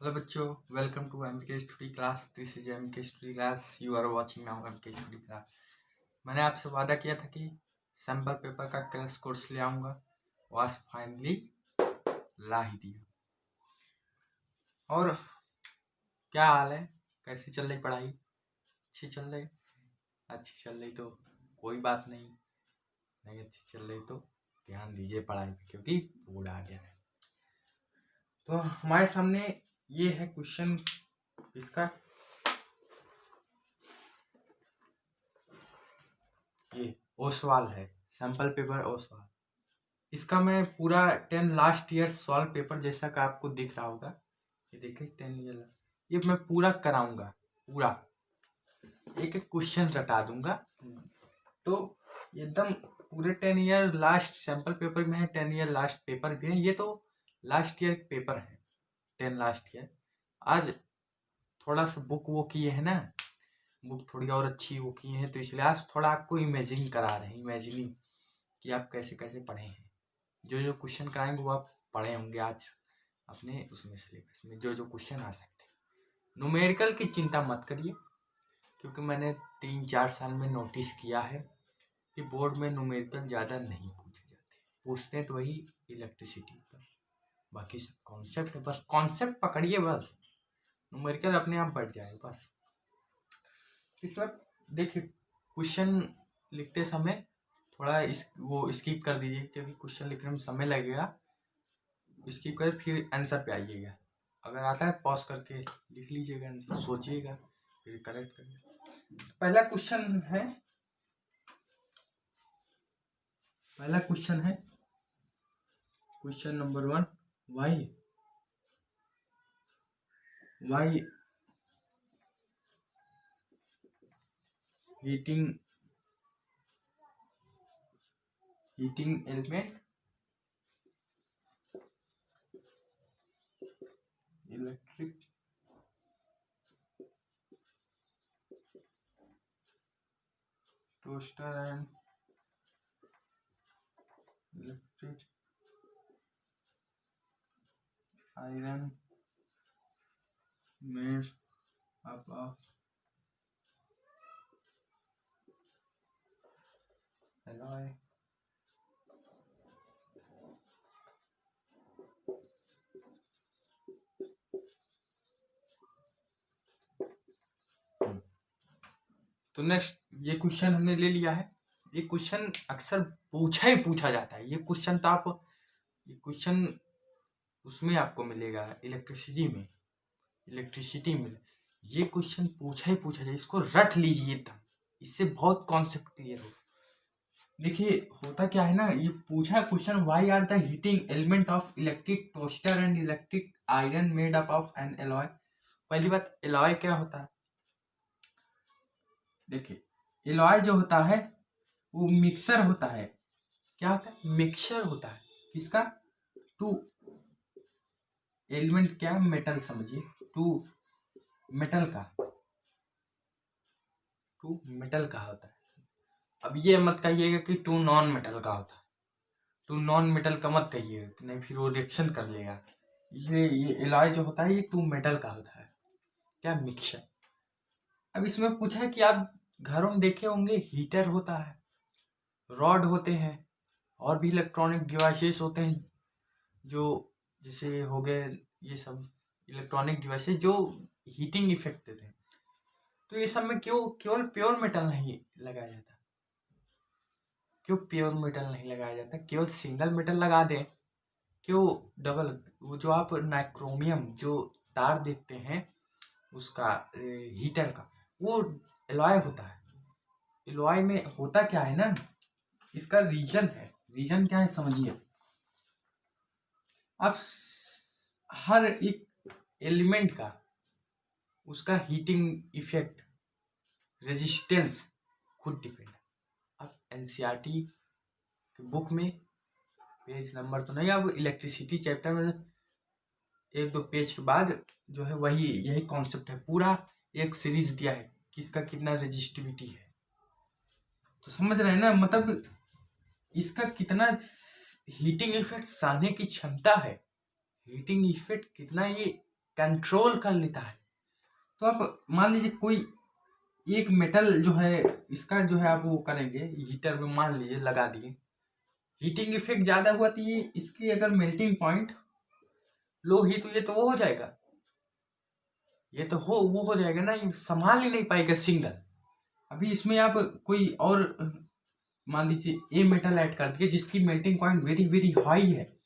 Hello बच्चों, welcome to MK study class. This is MK study class. You are watching now MK study class. मैंने आपसे वादा किया था कि सैम्पल पेपर का क्रैश कोर्स ले आऊँगा। वाज फाइनली ला ही दिया। और क्या हाल है, कैसी चल रही पढ़ाई? अच्छी चल रही? अच्छी चल रही तो कोई बात नहीं, नहीं अच्छी चल रही तो ध्यान दीजिए पढ़ाई पे, क्योंकि बोर्ड आ गया है। तो हमारे सामने ये है क्वेश्चन, इसका ये ओसवाल है, सैम्पल पेपर ओसवाल। इसका मैं पूरा 10 लास्ट ईयर सॉल्व पेपर जैसा का आपको दिख रहा होगा, ये देखिए 10 ईयर, ये मैं पूरा कराऊंगा, पूरा एक एक क्वेश्चन रटा दूंगा। तो एकदम पूरे 10 ईयर लास्ट सैम्पल पेपर में है, 10 ईयर लास्ट पेपर भी है। ये तो लास्ट ईयर पेपर है, 10 लास्ट ईयर। आज थोड़ा सा बुक वो किए है ना, बुक थोड़ी और अच्छी वो किए हैं, तो इसलिए आज थोड़ा आपको इमेजिन करा रहे हैं, इमेजिनिंग कि आप कैसे कैसे पढ़े हैं। जो जो क्वेश्चन कराएंगे वो आप पढ़े होंगे आज अपने उसमें सिलेबस में, जो जो क्वेश्चन आ सकते हैं। न्यूमेरिकल की चिंता मत करिए, क्योंकि मैंने 3-4 साल में नोटिस किया है कि बोर्ड में न्यूमेरिकल ज़्यादा नहीं पूछे जाते, पूछते हैं तो वही इलेक्ट्रिसिटी बस, बाकी सब कॉन्सेप्ट है, बस कॉन्सेप्ट पकड़िए, बस न्यूमेरिकल अपने आप बढ़ जाएगा बस। इस वक्त देखिए, क्वेश्चन लिखते समय थोड़ा वो स्किप कर दीजिए, क्योंकि क्वेश्चन लिखने में समय लगेगा। स्किप कर फिर आंसर पे आइएगा। अगर आता है पॉज करके लिख लीजिएगा आंसर, सोचिएगा फिर करेक्ट करिए। पहला क्वेश्चन है question number 1, why heating element electric toaster and electric iron made up of alloy तो नेक्स्ट ये क्वेश्चन हमने ले लिया है। ये क्वेश्चन अक्सर पूछा जाता है। ये क्वेश्चन तो आप, ये क्वेश्चन उसमें आपको मिलेगा इलेक्ट्रिसिटी में ये क्वेश्चन पूछा जाए, इसको रट लीजिए एकदम, इससे बहुत कॉन्सेप्ट क्लियर हो। देखिए होता क्या है ना, ये पूछा question, why are the heating element of electric toaster and electric iron made up of an alloy. पहली बात, एलॉय क्या होता है? देखिए एलॉय जो होता है वो मिक्सर होता है। क्या होता है? मिक्सचर होता है। किसका? टू एलिमेंट, क्या मेटल समझिए, टू मेटल का होता है। अब ये मत कहिएगा कि टू नॉन मेटल का होता है, टू नॉन मेटल का मत कहिएगा, नहीं फिर वो रिएक्शन कर लेगा। इसलिए ये एलॉय जो होता है ये टू मेटल का होता है। क्या? मिक्सचर। अब इसमें पूछा है कि आप घरों में देखे होंगे, हीटर होता है, रॉड होते हैं, और भी इलेक्ट्रॉनिक डिवाइसेस होते हैं, जो जैसे हो गए ये सब इलेक्ट्रॉनिक डिवाइसेस जो हीटिंग इफेक्ट देते हैं। तो ये सब में क्यों केवल प्योर मेटल नहीं लगाया जाता? क्यों प्योर मेटल नहीं लगाया जाता? केवल सिंगल मेटल लगा दें, क्यों डबल? वो जो आप नाइक्रोमियम जो तार देखते हैं उसका, हीटर का, वो एलॉय होता है। एलॉय में होता क्या है ना, इसका रीजन क्या है समझिए। अब हर एक एलिमेंट का उसका हीटिंग इफेक्ट, रेजिस्टेंस खुद डिपेंड है। अब एनसीईआरटी की बुक में पेज नंबर तो नहीं, अब इलेक्ट्रिसिटी चैप्टर में 1-2 पेज के बाद जो है वही यही कॉन्सेप्ट है। पूरा एक सीरीज दिया है किसका कितना रेजिस्टिविटी है। तो समझ रहे हैं ना, मतलब इसका कितना हीटिंग इफेक्ट सहने की क्षमता है, हीटिंग इफेक्ट कितना ये कंट्रोल कर लेता है। तो आप मान लीजिए कोई एक मेटल जो है, इसका जो है आप वो करेंगे हीटर में, मान लीजिए लगा दिए, हीटिंग इफेक्ट ज़्यादा हुआ तो ये इसकी अगर मेल्टिंग पॉइंट लो ही तो ये तो वो हो जाएगा, ये तो वो हो जाएगा ना, ये संभाल ही नहीं पाएगा सिंगल। अभी इसमें आप कोई और मान लीजिए ए मेटल ऐड कर दिए जिसकी melting point very very high है,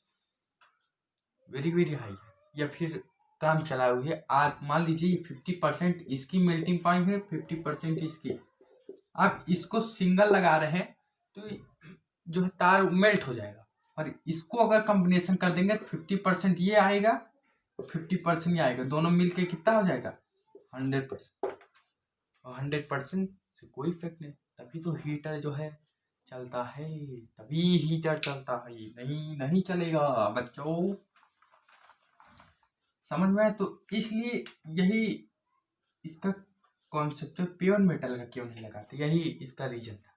वेरी वेरी हाई है, या फिर काम चला हुई है, मान लीजिए 50% इसकी मेल्टिंग पॉइंट है, 50% इसकी, आप इसको सिंगल लगा रहे हैं तो जो है तार मेल्ट हो जाएगा। और इसको अगर कॉम्बिनेशन कर देंगे 50% ये आएगा और 50% ये आएगा, दोनों मिलके कितना हो जाएगा 100%। और 100% से कोई इफेक्ट नहीं, तभी तो हीटर जो है चलता है, तभी हीटर चलता है, नहीं चलेगा बच्चों, समझ में आया? तो इसलिए यही इसका कॉन्सेप्ट है, प्योर मेटल का क्यों नहीं लगाते, यही इसका रीजन था।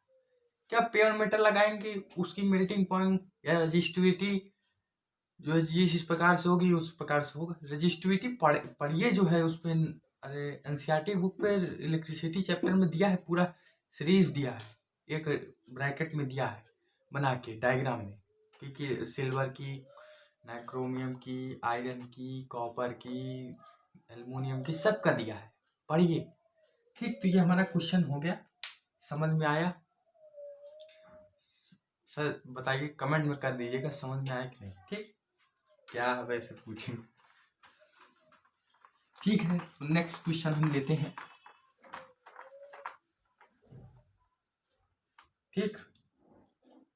क्या प्योर मेटल लगाएंगे उसकी मेल्टिंग पॉइंट या रजिस्टिविटी जो है जिस प्रकार से होगी उस प्रकार से होगा। रजिस्टिविटी पढ़िए जो है उस पर, अरे एनसीईआरटी बुक पे इलेक्ट्रिसिटी चैप्टर में दिया है, पूरा सीरीज दिया है, एक ब्रैकेट में दिया है बना के डायग्राम में, क्योंकि सिल्वर की, नाइक्रोमियम की, आयरन की, कॉपर की, एल्युमिनियम की, सबका दिया है, पढ़िए। ठीक, तो ये हमारा क्वेश्चन हो गया, समझ में आया? सर बताइए, कमेंट में कर दीजिएगा समझ में आया कि नहीं। ठीक, क्या वैसे पूछें, ठीक है। नेक्स्ट क्वेश्चन हम लेते हैं। ठीक,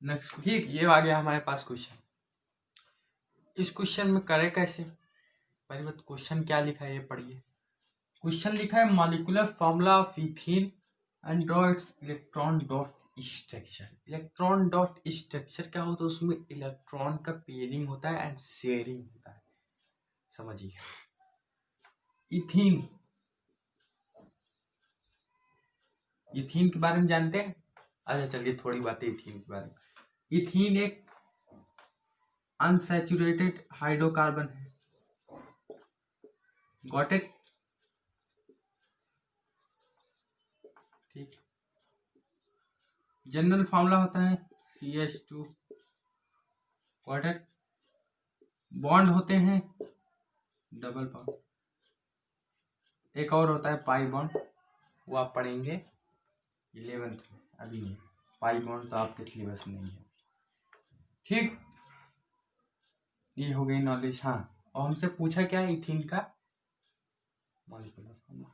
नेक्स्ट, ठीक, ये आ गया हमारे पास क्वेश्चन। इस क्वेश्चन में करें कैसे, पहले बात क्वेश्चन क्या लिखा है ये पढ़िए। क्वेश्चन लिखा है molecular formula of ethene and draw it's electron dot structure. Electron dot structure क्या होता है, उसमें इलेक्ट्रॉन का पेयरिंग होता है एंड शेयरिंग होता है, समझिए। इथीन, इथीन के बारे में जानते हैं? अच्छा चलिए थोड़ी बातें इथीन के बारे में। इथीन एक अनसैचुरेटेड हाइड्रोकार्बन है, गॉट इट? ठीक, जनरल फॉर्मूला होता है CH2, गॉट इट? बॉन्ड होते हैं डबल बॉन्ड, एक और होता है पाई बॉन्ड, वो आप पढ़ेंगे 11th में, अभी नहीं, पाई बॉन्ड तो आपके सिलेबस में नहीं है। ठीक, ये हो गई नॉलेज। हाँ, और हमसे पूछा क्या है इथीन का molecular formula,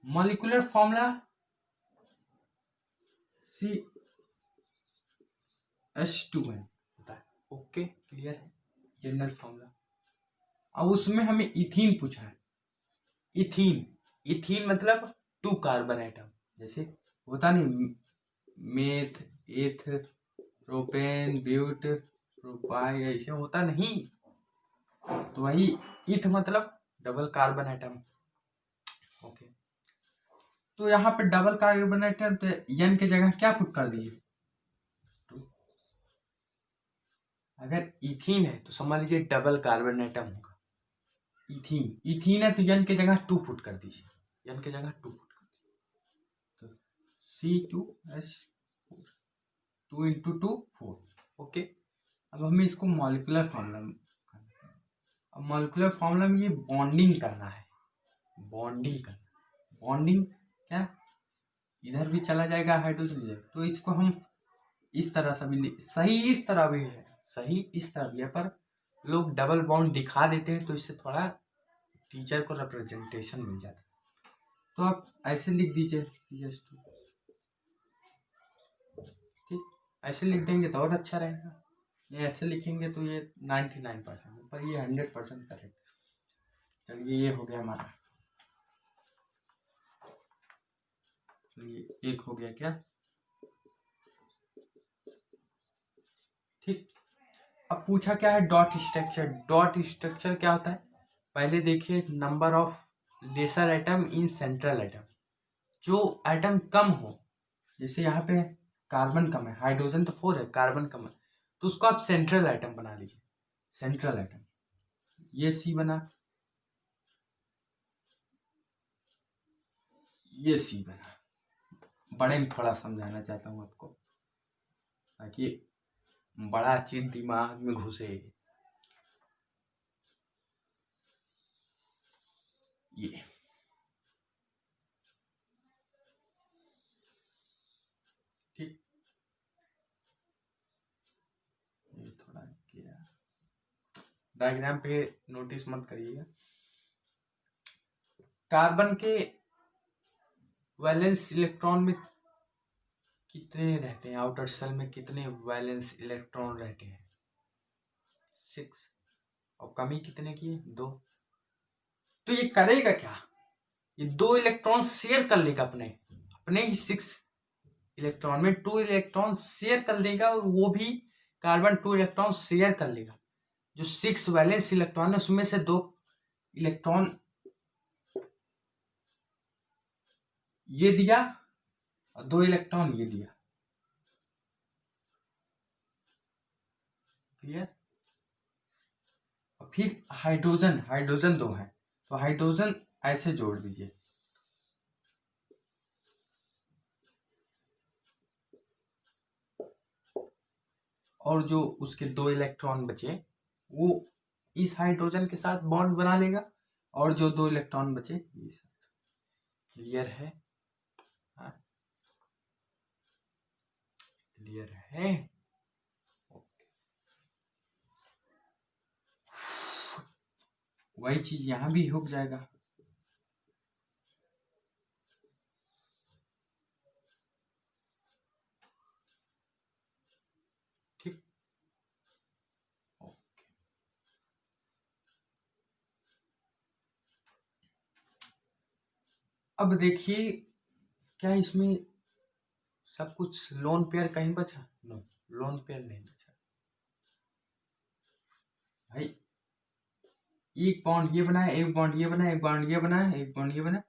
molecular formula CH2 होता है, ओके क्लियर है, जनरल फॉर्मूला। अब उसमें हमें इथीन पूछा है, इथीन, इथीन मतलब 2 कार्बन एटम, जैसे होता नहीं मेथ, एथ, प्रोपेन, ब्यूट, प्रोपाई, ऐसे होता नहीं, तो वही इथ मतलब डबल कार्बन एटम, ओके। तो यहाँ पे डबल कार्बन एटम, तो एन की जगह क्या पुट कर दीजिए 2। अगर इथीन है तो समझ लीजिए डबल कार्बन एटम होगा, इथीन, इथीन है तो एन की जगह 2 पुट कर दीजिए, एन की जगह 2 पुट कर दीजिए, तो C2H4, 2 × 2 4, ओके। अब हमें इसको मॉलिक्यूलर फॉर्मूला में, अब मॉलिक्यूलर फॉर्मूला में ये बॉन्डिंग करना है, बॉन्डिंग करना, बॉन्डिंग क्या, इधर भी चला जाएगा हाइड्रोजन इधर, तो इसको हम इस तरह से भी सही, इस तरह भी है सही, इस तरह भी है, पर लोग डबल बॉन्ड दिखा देते हैं तो इससे थोड़ा टीचर को रिप्रेजेंटेशन मिल जाता है। तो आप ऐसे लिख दीजिए CH2, ठीक, ऐसे लिख देंगे तो और अच्छा रहेगा, ये ऐसे लिखेंगे तो ये 99%, पर ये 100% करेक्ट। चलिए ये हो गया हमारा, चलिए एक हो गया क्या, ठीक। अब पूछा क्या है डॉट स्ट्रक्चर, डॉट स्ट्रक्चर क्या होता है, पहले देखिए number of lesser atom in central atom, जो एटम कम हो, जैसे यहाँ पे कार्बन कम है, हाइड्रोजन तो 4 है, कार्बन कम है, तो उसको आप सेंट्रल एटम बना लीजिए, सेंट्रल एटम, ये सी बना, ये सी बना। बड़े में थोड़ा समझाना चाहता हूँ आपको ताकि बड़ा चीज दिमाग में घुसे। ये ठीक, ये थोड़ा किया डायग्राम पे नोटिस मत करिएगा। कार्बन के वैलेंस इलेक्ट्रॉन में कितने रहते हैं, आउटर सेल में कितने वैलेंस इलेक्ट्रॉन रहते हैं? 6। और कमी कितने की है? 2। तो ये करेगा क्या? ये 2 इलेक्ट्रॉन शेयर कर लेगा अपने ही 6 इलेक्ट्रॉन में 2 इलेक्ट्रॉन शेयर कर लेगा, और वो भी कार्बन 2 इलेक्ट्रॉन शेयर कर लेगा। जो 6 वैलेंस इलेक्ट्रॉन है उसमें से 2 इलेक्ट्रॉन ये दिया और 2 इलेक्ट्रॉन ये दिया। क्लियर? और फिर हाइड्रोजन 2 है, तो हाइड्रोजन ऐसे जोड़ दीजिए। और जो उसके 2 इलेक्ट्रॉन बचे वो इस हाइड्रोजन के साथ बॉन्ड बना लेगा, और जो 2 इलेक्ट्रॉन बचे ये सब। क्लियर है? हाँ, क्लियर है? वही चीज यहां भी हो जाएगा। ठीक, अब देखिए क्या इसमें सब कुछ लोन पेयर कहीं बचा? नो, लोन पेयर नहीं बचा भाई। एक बॉन्ड ये बनाया, एक बॉन्ड ये बनाया, एक बॉन्ड ये बनाया, एक बॉन्ड ये बनाया।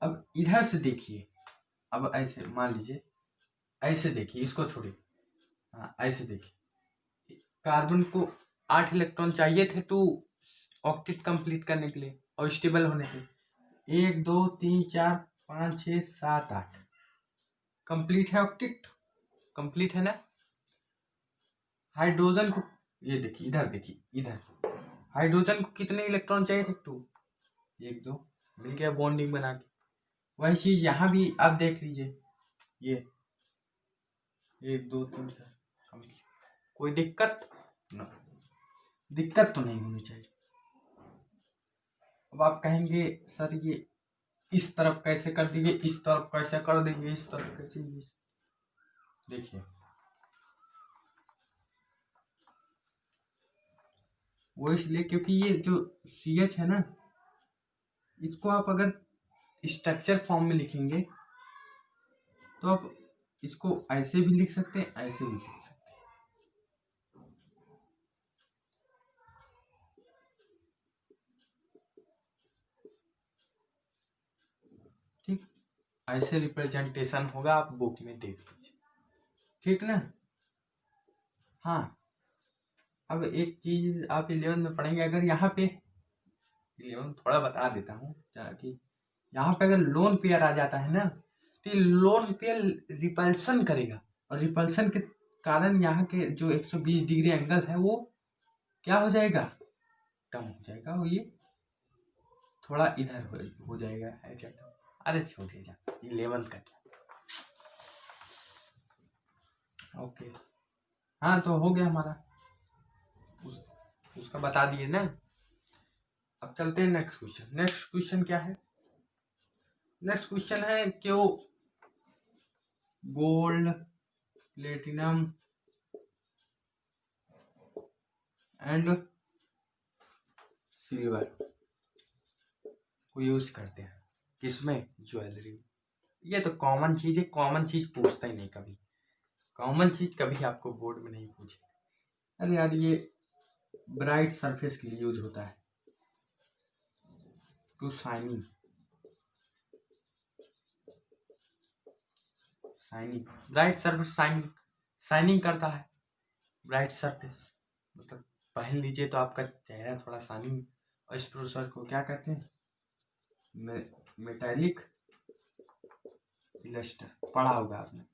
अब इधर से देखिए, अब ऐसे मान लीजिए, ऐसे देखिए, इसको छोड़िए, हाँ ऐसे देखिए, कार्बन को 8 इलेक्ट्रॉन चाहिए थे टू ऑक्टेट कंप्लीट करने के लिए और स्टेबल होने के लिए। 1 2 3 4 5 6 7 8 कंप्लीट है, ऑक्टेट कंप्लीट है ना। हाइड्रोजन को ये देखिए, इधर देखिए, इधर हाइड्रोजन को कितने इलेक्ट्रॉन चाहिए थे? 2। 1 2 मिल गया बॉन्डिंग बना के। वही चीज यहाँ भी आप देख लीजिए, ये 1 2 3 4 कंप्लीट। कोई दिक्कत? नो, दिक्कत तो नहीं होनी चाहिए। अब आप कहेंगे सर ये इस तरफ कैसे कर दिए, इस तरफ कैसे कर देंगे, इस तरफ कैसे? देखिए वो इसलिए क्योंकि ये जो CH है ना, इसको आप अगर स्ट्रक्चर फॉर्म में लिखेंगे तो आप इसको ऐसे भी लिख सकते हैं, ऐसे भी लिख सकते हैं। ठीक, ऐसे रिप्रेजेंटेशन होगा, आप बुक में देख लीजिए। ठीक ना? हाँ, अब एक चीज आप 11 में पढ़ेंगे, अगर यहाँ पे 11 थोड़ा बता देता हूँ कि यहाँ पे अगर लोन पेयर आ जाता है ना, तो ये लोन पेयर रिपल्सन करेगा, और रिपल्सन के कारण यहाँ के जो 120 डिग्री एंगल है वो क्या हो जाएगा? कम हो जाएगा, और ये थोड़ा इधर हो जाएगा। अरे छोड़िए जा, 11 का क्या। ओके, हाँ तो हो गया हमारा, उसका बता दिए ना। अब चलते हैं नेक्स्ट क्वेश्चन। नेक्स्ट क्वेश्चन क्या है? नेक्स्ट क्वेश्चन है क्यों गोल्ड, प्लेटिनम एंड सिल्वर को यूज करते हैं किसमें? ज्वेलरी। ये तो कॉमन चीज है, कॉमन चीज पूछता ही नहीं कभी, कॉमन चीज कभी आपको बोर्ड में नहीं पूछे। अरे यार ये ब्राइट सरफेस के लिए यूज होता है, to shining, shining, bright surface shining, shining करता है ब्राइट सरफेस, मतलब पहन लीजिए तो आपका चेहरा थोड़ा शाइनिंग। और इस प्रोसेसर को क्या कहते हैं? मेटालिक इलस्टर। पढ़ा होगा आपने,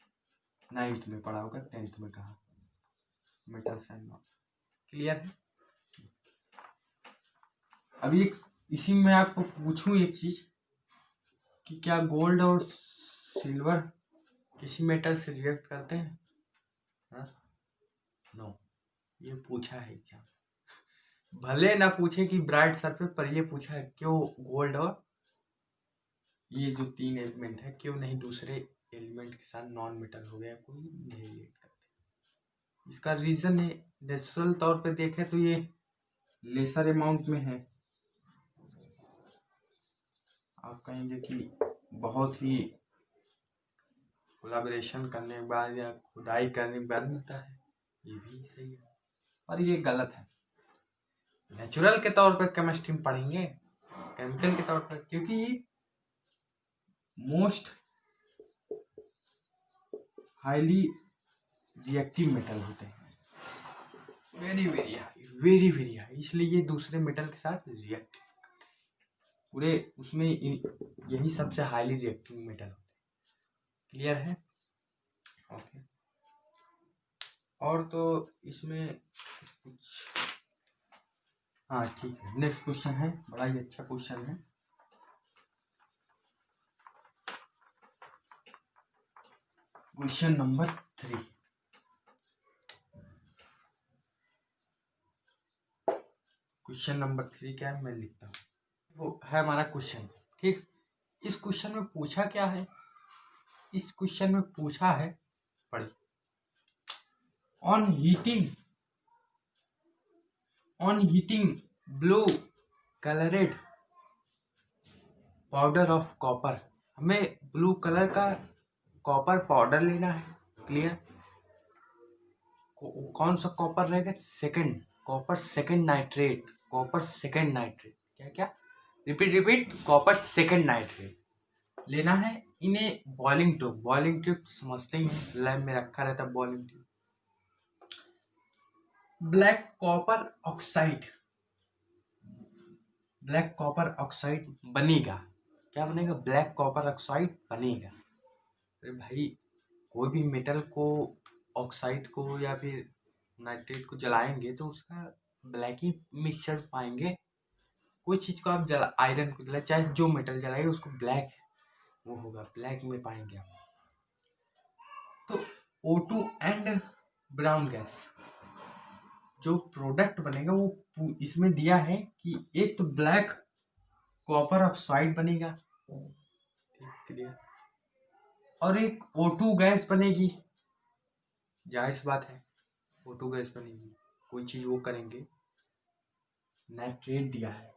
9th में पढ़ा होगा, 10th में कहा मेटल साइन। क्लियर है? अभी इसी में आपको पूछूं एक चीज कि क्या गोल्ड और सिल्वर किसी मेटल से रिएक्ट करते हैं? नो, ये पूछा है क्या? भले ना पूछे कि ब्राइट सरफेस पर, ये पूछा है क्यों गोल्ड और ये जो 3 एलिमेंट है क्यों नहीं दूसरे एलिमेंट के साथ नॉन मेटल हो गया, कोई नहीं रिएक्ट करते। इसका रीजन है, नेचुरल तौर पे देखें तो ये लेसर अमाउंट में है। आप कहेंगे कि बहुत ही कोलैबोरेशन करने के बाद या खुदाई करने के बाद मिलता है, ये भी सही है, पर ये गलत है। नेचुरल के तौर पर केमिस्ट्री में पढ़ेंगे, केमिकल के तौर पर, क्योंकि ये मोस्ट हाईली रिएक्टिव मेटल होते हैं, very very high, very very high, इसलिए ये दूसरे मेटल के साथ रिएक्ट पूरे उसमें यही सबसे हाईली रिएक्टिव मेटल होते हैं। क्लियर है? ओके। और तो इसमें कुछ, हाँ ठीक है। नेक्स्ट क्वेश्चन है, बड़ा ही अच्छा क्वेश्चन है। Question number 3। क्वेश्चन नंबर 3 क्या है, मैं लिखता हूँ। वो है हमारा क्वेश्चन, ठीक। इस क्वेश्चन में पूछा क्या है? इस क्वेश्चन में पूछा है, पढ़िए, on heating blue coloured powder of copper. हमें ब्लू कलर का कॉपर पाउडर लेना है। क्लियर? कौन सा कॉपर रहेगा? Second copper, second nitrate, copper second nitrate. क्या क्या? रिपीट, कॉपर सेकंड नाइट्रेट लेना है। इन्हें बॉइलिंग ट्यूब समझते ही हैं, लैब में रखा रहता है boiling tube. Black copper oxide बनेगा। क्या बनेगा? ब्लैक कॉपर ऑक्साइड बनेगा। अरे भाई, कोई भी मेटल को, ऑक्साइड को या फिर नाइट्रेट को जलाएंगे तो उसका ब्लैक ही मिक्सचर पाएंगे। कोई चीज को आप आयरन को जलाए, चाहे जो मेटल जलाए, उसको ब्लैक वो होगा, ब्लैक में पाएंगे आप। तो O2 एंड ब्राउन गैस जो प्रोडक्ट बनेगा वो इसमें दिया है कि एक तो ब्लैक कॉपर ऑक्साइड बनेगा, क्लियर, और एक O2 गैस बनेगी। जाहिर सी बात है O2 गैस बनेगी। कोई चीज वो करेंगे, नाइट्रेट दिया है,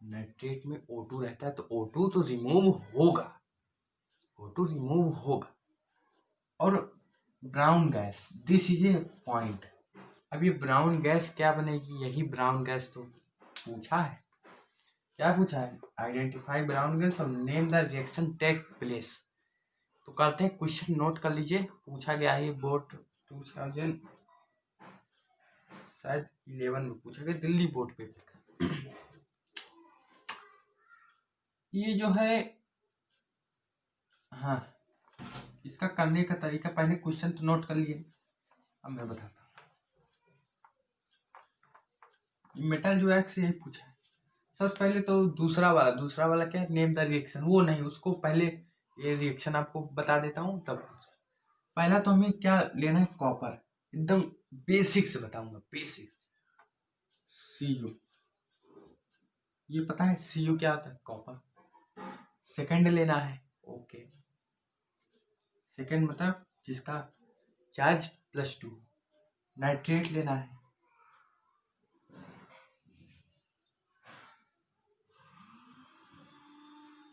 नाइट्रेट में O2 रहता है तो O2 तो रिमूव होगा। और brown gas, this is a point. अब ये ब्राउन गैस क्या बनेगी? यही ब्राउन गैस तो पूछा है। क्या पूछा है? आइडेंटिफाई ब्राउन गैस और name the reaction take place. तो करते हैं, क्वेश्चन नोट कर लीजिए। पूछा गया है बोर्ड 2000 शायद 11 में पूछा गया, दिल्ली बोर्ड पेपर। ये जो है, हाँ, इसका करने का तरीका, पहले क्वेश्चन तो नोट कर लिए, अब मैं बताता हूँ। मेटल जो है से यही पूछा है। सबसे पहले तो दूसरा वाला क्या है? Name the reaction. वो नहीं, उसको पहले ये रिएक्शन आपको बता देता हूँ तब। पहला तो हमें क्या लेना है? कॉपर। एकदम बेसिक से बताऊंगा, बेसिक। Cu, ये पता है Cu क्या होता है? कॉपर। सेकंड लेना है, ओके, सेकंड मतलब जिसका चार्ज +2। नाइट्रेट लेना है,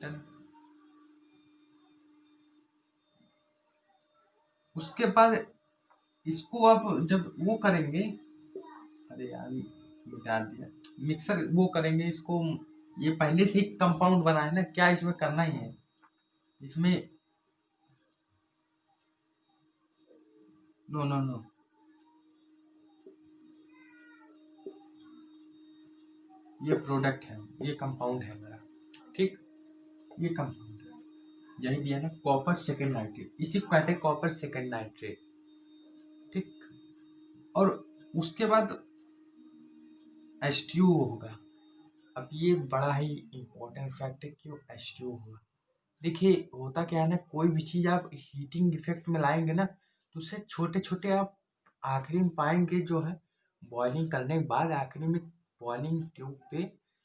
डन। उसके बाद इसको आप जब वो करेंगे, अरे यार मिटा दिया, मिक्सर वो करेंगे इसको, ये पहले से ही कंपाउंड बना है ना, क्या इसमें करना ही है? इसमें नो, ये प्रोडक्ट है, ये कंपाउंड है मेरा, ठीक, ये कंपाउंड है, यही दिया ना, कॉपर सेकेंड नाइट्रेट, इसी को कहते हैं कॉपर सेकेंड नाइट्रेट, ठीक। और उसके बाद H2O होगा। अब ये बड़ा ही इम्पोर्टेंट फैक्ट है कि वो H2O होगा। देखिए होता क्या है ना, कोई भी चीज़ आप हीटिंग इफेक्ट में लाएंगे ना, तो उससे छोटे छोटे आप आखिरी में पाएंगे जो है, बॉइलिंग करने के बाद आखिरी में बॉइलिंग ट्यूब पे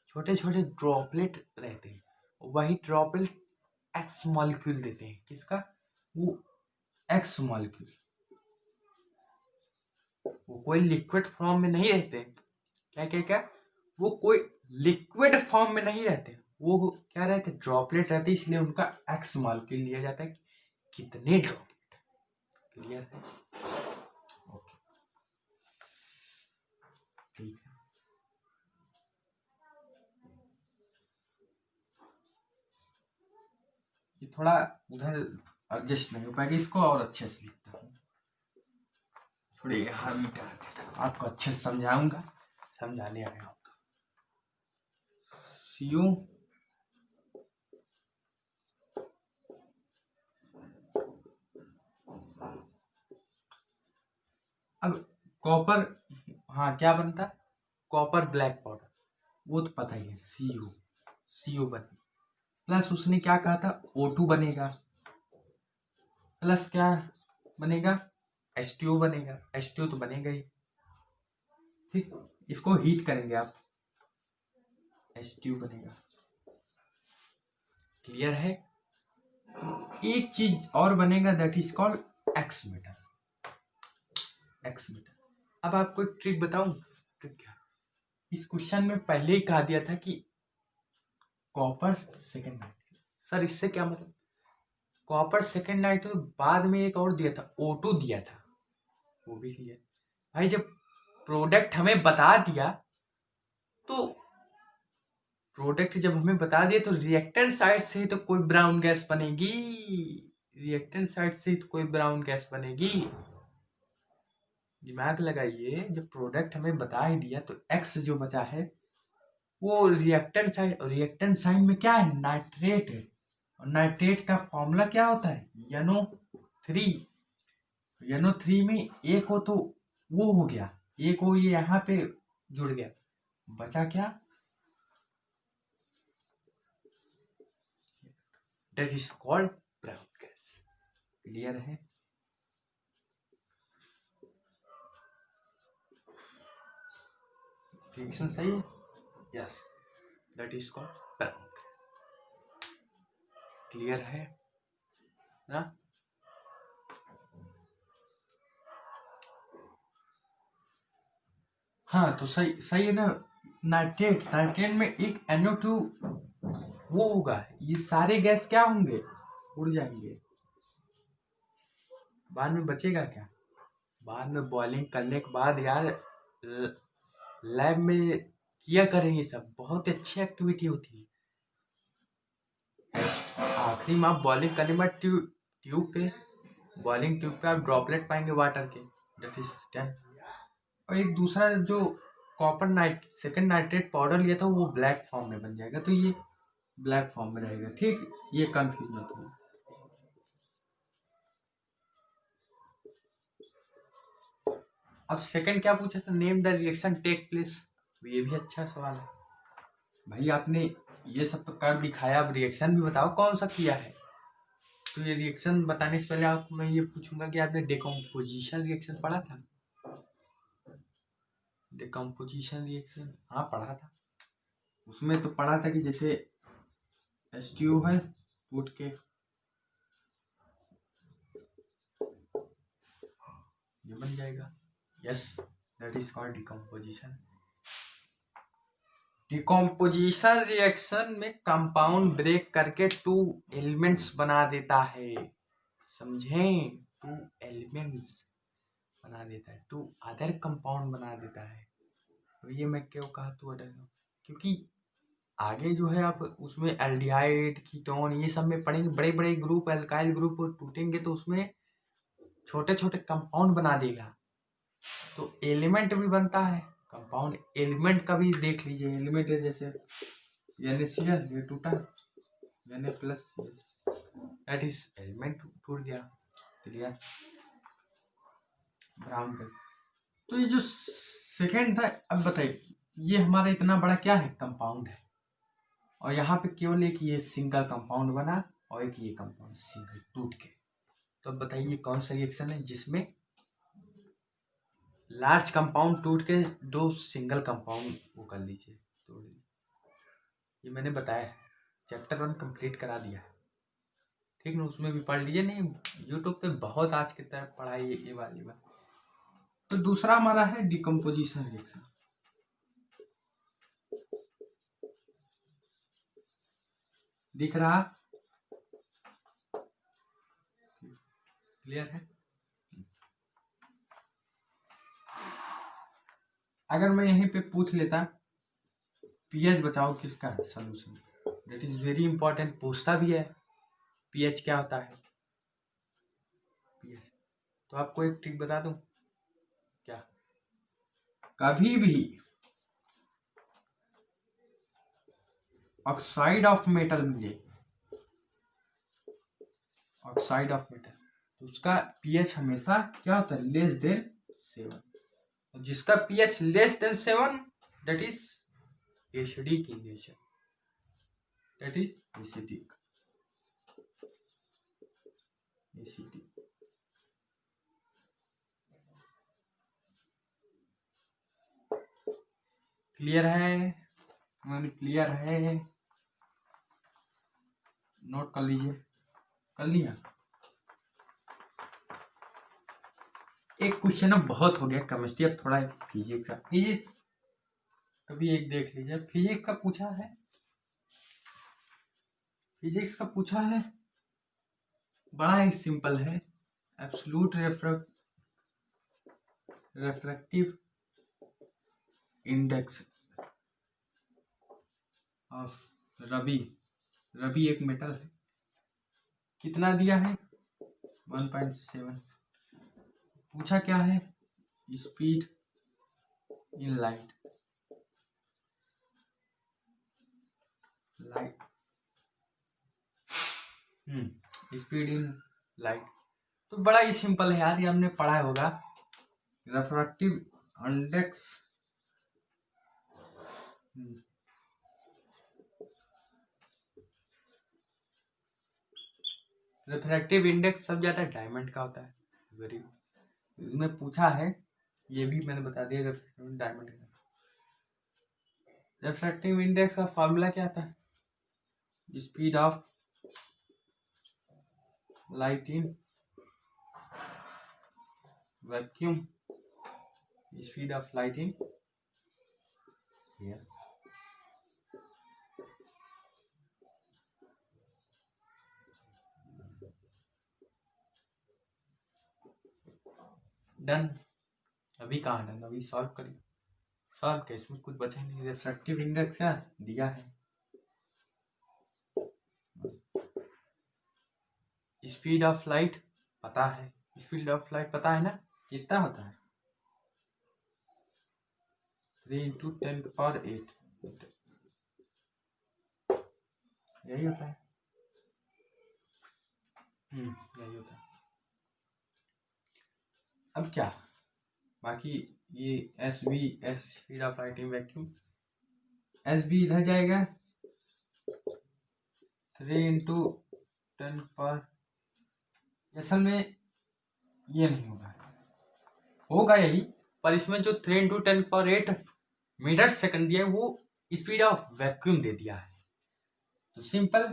छोटे छोटे ड्रॉपलेट रहते हैं, वही ड्रॉपलेट एक्स मॉलिक्यूल देते हैं। किसका? वो एक्स मॉलिक्यूल। वो कोई लिक्विड फॉर्म में नहीं रहते। क्या क्या क्या? वो कोई लिक्विड फॉर्म में नहीं रहते, वो क्या रहते? ड्रॉपलेट रहते, इसलिए उनका एक्स मॉलिक्यूल लिया जाता है कि कितने ड्रॉपलेट। क्लियर है? ओके, ठीक है। ये थोड़ा उधर एडजस्ट नहीं हो पाएगा, इसको और अच्छे से लिखता हूँ, थोड़े यहाँ मीटर आपको अच्छे से समझाऊंगा, समझाने आया हूँ। सीयू अब कॉपर, हाँ क्या बनता? कॉपर ब्लैक पाउडर, वो तो पता ही है, सीयू बने, प्लस उसने क्या कहा था, O2 बनेगा, प्लस क्या बनेगा? H2O बनेगा, H2O तो बनेगा ही, ठीक। इसको हीट करेंगे आप, H2O बनेगा। क्लियर है? एक चीज और बनेगा, that is called x metal. अब आपको एक ट्रिक बताऊं। ट्रिक क्या? इस क्वेश्चन में पहले ही कहा दिया था कि कॉपर सेकेंड नाइट्रेट। सर इससे क्या मतलब? कॉपर सेकेंड नाइट्रेट, बाद में एक और दिया था, O2 दिया था, वो भी दिया भाई। जब प्रोडक्ट हमें बता दिया, तो प्रोडक्ट जब हमें बता दिया तो रिएक्टेंट साइड से ही तो कोई ब्राउन गैस बनेगी, रिएक्टेंट साइड से ही तो कोई ब्राउन गैस बनेगी। दिमाग लगाइए, जब प्रोडक्ट हमें बता ही दिया तो एक्स जो बचा है वो रिएक्टेंट साइड, और रिएक्टेंट साइड में क्या है? नाइट्रेट है, और नाइट्रेट का फॉर्मूला क्या होता है? NO3। NO3 में एक हो तो वो हो गया, एक हो ये यहाँ पे जुड़ गया, बचा क्या? That is called brown gas. Clear है? रिएक्शन सही है? Yes, that is called brown gas. Clear है ना? हाँ तो सही है ना। नाइट्रेट में एक NO2 वो होगा, ये सारे गैस क्या होंगे? उड़ जाएंगे। बाद में बचेगा क्या? बाद में बॉइलिंग करने के बाद यार, लैब में किया करेंगे सब, बहुत अच्छी एक्टिविटी होती है। आखिरी में आप बॉइलिंग करने के बाद ट्यूब पे, बॉइलिंग ट्यूब पे आप ड्रॉपलेट पाएंगे वाटर के, दैट इज 10। और एक दूसरा जो कॉपर सेकेंड नाइट्रेट पाउडर लिया था, वो ब्लैक फॉर्म में बन जाएगा, तो ये ब्लैक फॉर्म में रहेगा, ठीक। ये कंफ्यूज मत हो। अब सेकंड क्या पूछा था? Name the reaction take place. ये भी अच्छा सवाल है भाई। आपने ये सब तो कर दिखाया, अब रिएक्शन भी बताओ कौन सा किया है। तो ये रिएक्शन बताने से पहले आपको मैं ये पूछूंगा कि आपने डिकम्पोजिशन रिएक्शन पढ़ा था? डिकम्पोजिशन रिएक्शन, हाँ पढ़ा था। उसमें तो पढ़ा था कि जैसे H2O है, टूट के ये बन जाएगा। Yes, that is called decomposition. Decomposition reaction में कंपाउंड ब्रेक करके 2 एलिमेंट्स बना देता है। समझें? 2 एलिमेंट्स बना देता है, 2 अदर कंपाउंड बना देता है। तो ये मैं क्यों कहा 2 अदर? क्योंकि आगे जो है आप उसमें एल्डिहाइड, कीटोन, ये सब में पढ़ेंगे, बड़े बड़े ग्रुप, एल्काइल ग्रुप टूटेंगे तो उसमें छोटे छोटे कंपाउंड बना देगा, तो एलिमेंट भी बनता है, कंपाउंड एलिमेंट का भी देख लीजिए। एलिमेंट है जैसे NaCl, ये टूटा, Na plus, that is element टूट गया। Clear, brown colour. तो ये जो सेकेंड था, अब बताइए ये हमारा इतना बड़ा क्या है, कंपाउंड है, और यहाँ पे केवल एक ये सिंगल कंपाउंड बना और एक ये कंपाउंड सिंगल टूट के। तो अब बताइए कौन सा रिएक्शन है जिसमें लार्ज कंपाउंड टूट के दो सिंगल कंपाउंड वो कर लीजिए, तोड़ लीजिए। ये मैंने बताया है, चैप्टर 1 कंप्लीट करा दिया है, ठीक ना, उसमें भी पढ़ लीजिए। नहीं, यूट्यूब पे बहुत आज की तरह पढ़ाई है ये वाली बात। तो दूसरा हमारा है डिकम्पोजिशन रिएक्शन। दिख रहा, क्लियर है। अगर मैं यहीं पे पूछ लेता पीएच बताओ किसका है solution, that is very important, पूछता भी है पीएच क्या होता है। पीएच तो आपको एक ट्रिक बता दूं, क्या, कभी भी ऑक्साइड ऑफ मेटल मिले, ऑक्साइड ऑफ मेटल, तो उसका पीएच हमेशा क्या होता है, लेस देन 7। और जिसका pH less than 7 that is acidic in nature, that is acidic, acidic. Clear है, मैंने क्लियर है, नोट कर लीजिए, कर लिया। एक क्वेश्चन अब बहुत हो गया केमिस्ट्री, अब थोड़ा फिजिक्स का, फिजिक्स कभी एक देख लीजिए। फिजिक्स का पूछा है, फिजिक्स का पूछा है, बड़ा ही सिंपल है। एब्सोल्यूट रेफ्रेक्टिव इंडेक्स ऑफ रबी, रबी एक मेटल है, कितना दिया है 1.7। पूछा क्या है, speed in light, speed in light. तो बड़ा ही सिंपल है यार, ये हमने पढ़ा होगा। रेफ्रेक्टिव इंडेक्स, रिफ्रैक्टिव इंडेक्स सब ज्यादा डायमंड का होता है, वेरी, इसमें पूछा है, ये भी मैंने बता दिया रिफ्रैक्टिव डायमंड का। रिफ्रैक्टिव इंडेक्स का फॉर्मूला क्या था, speed of light in vacuum, speed of light in air. Done, अभी कहाँ डन, अभी सॉल्व करिए, सॉल्व के इसमें कुछ बचा नहीं। रिफ्रैक्टिव इंडेक्स क्या दिया है, स्पीड ऑफ लाइट पता है, स्पीड ऑफ लाइट पता है ना, कितना होता है 3 × 10⁸, यही होता है, यही होता है। अब क्या बाकी, ये S B, S speed of light in vacuum, S B इधर जाएगा 3 × 10⁻, असल में ये नहीं होगा, होगा यही, पर इसमें जो 3 × 10⁸ मीटर सेकंड दिया है वो स्पीड ऑफ वैक्यूम दे दिया है। तो सिंपल,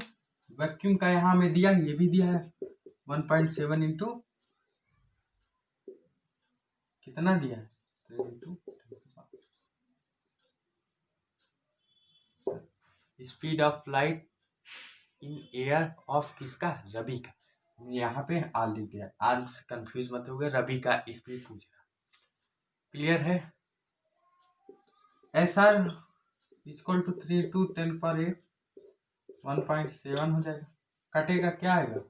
वैक्यूम का यहाँ में दिया, ये भी दिया है 1.7 इंटू कितना दिया है 3 × speed of light in air of किसका, रबी का। यहाँ पे आर लिख दिया, आर से कंफ्यूज मत हो गए, रबी का स्पीड पूछ रहा। क्लियर है, एस आर इक्वल टू 3 × 10⁸ 1.7 हो जाएगा, कटेगा क्या आएगा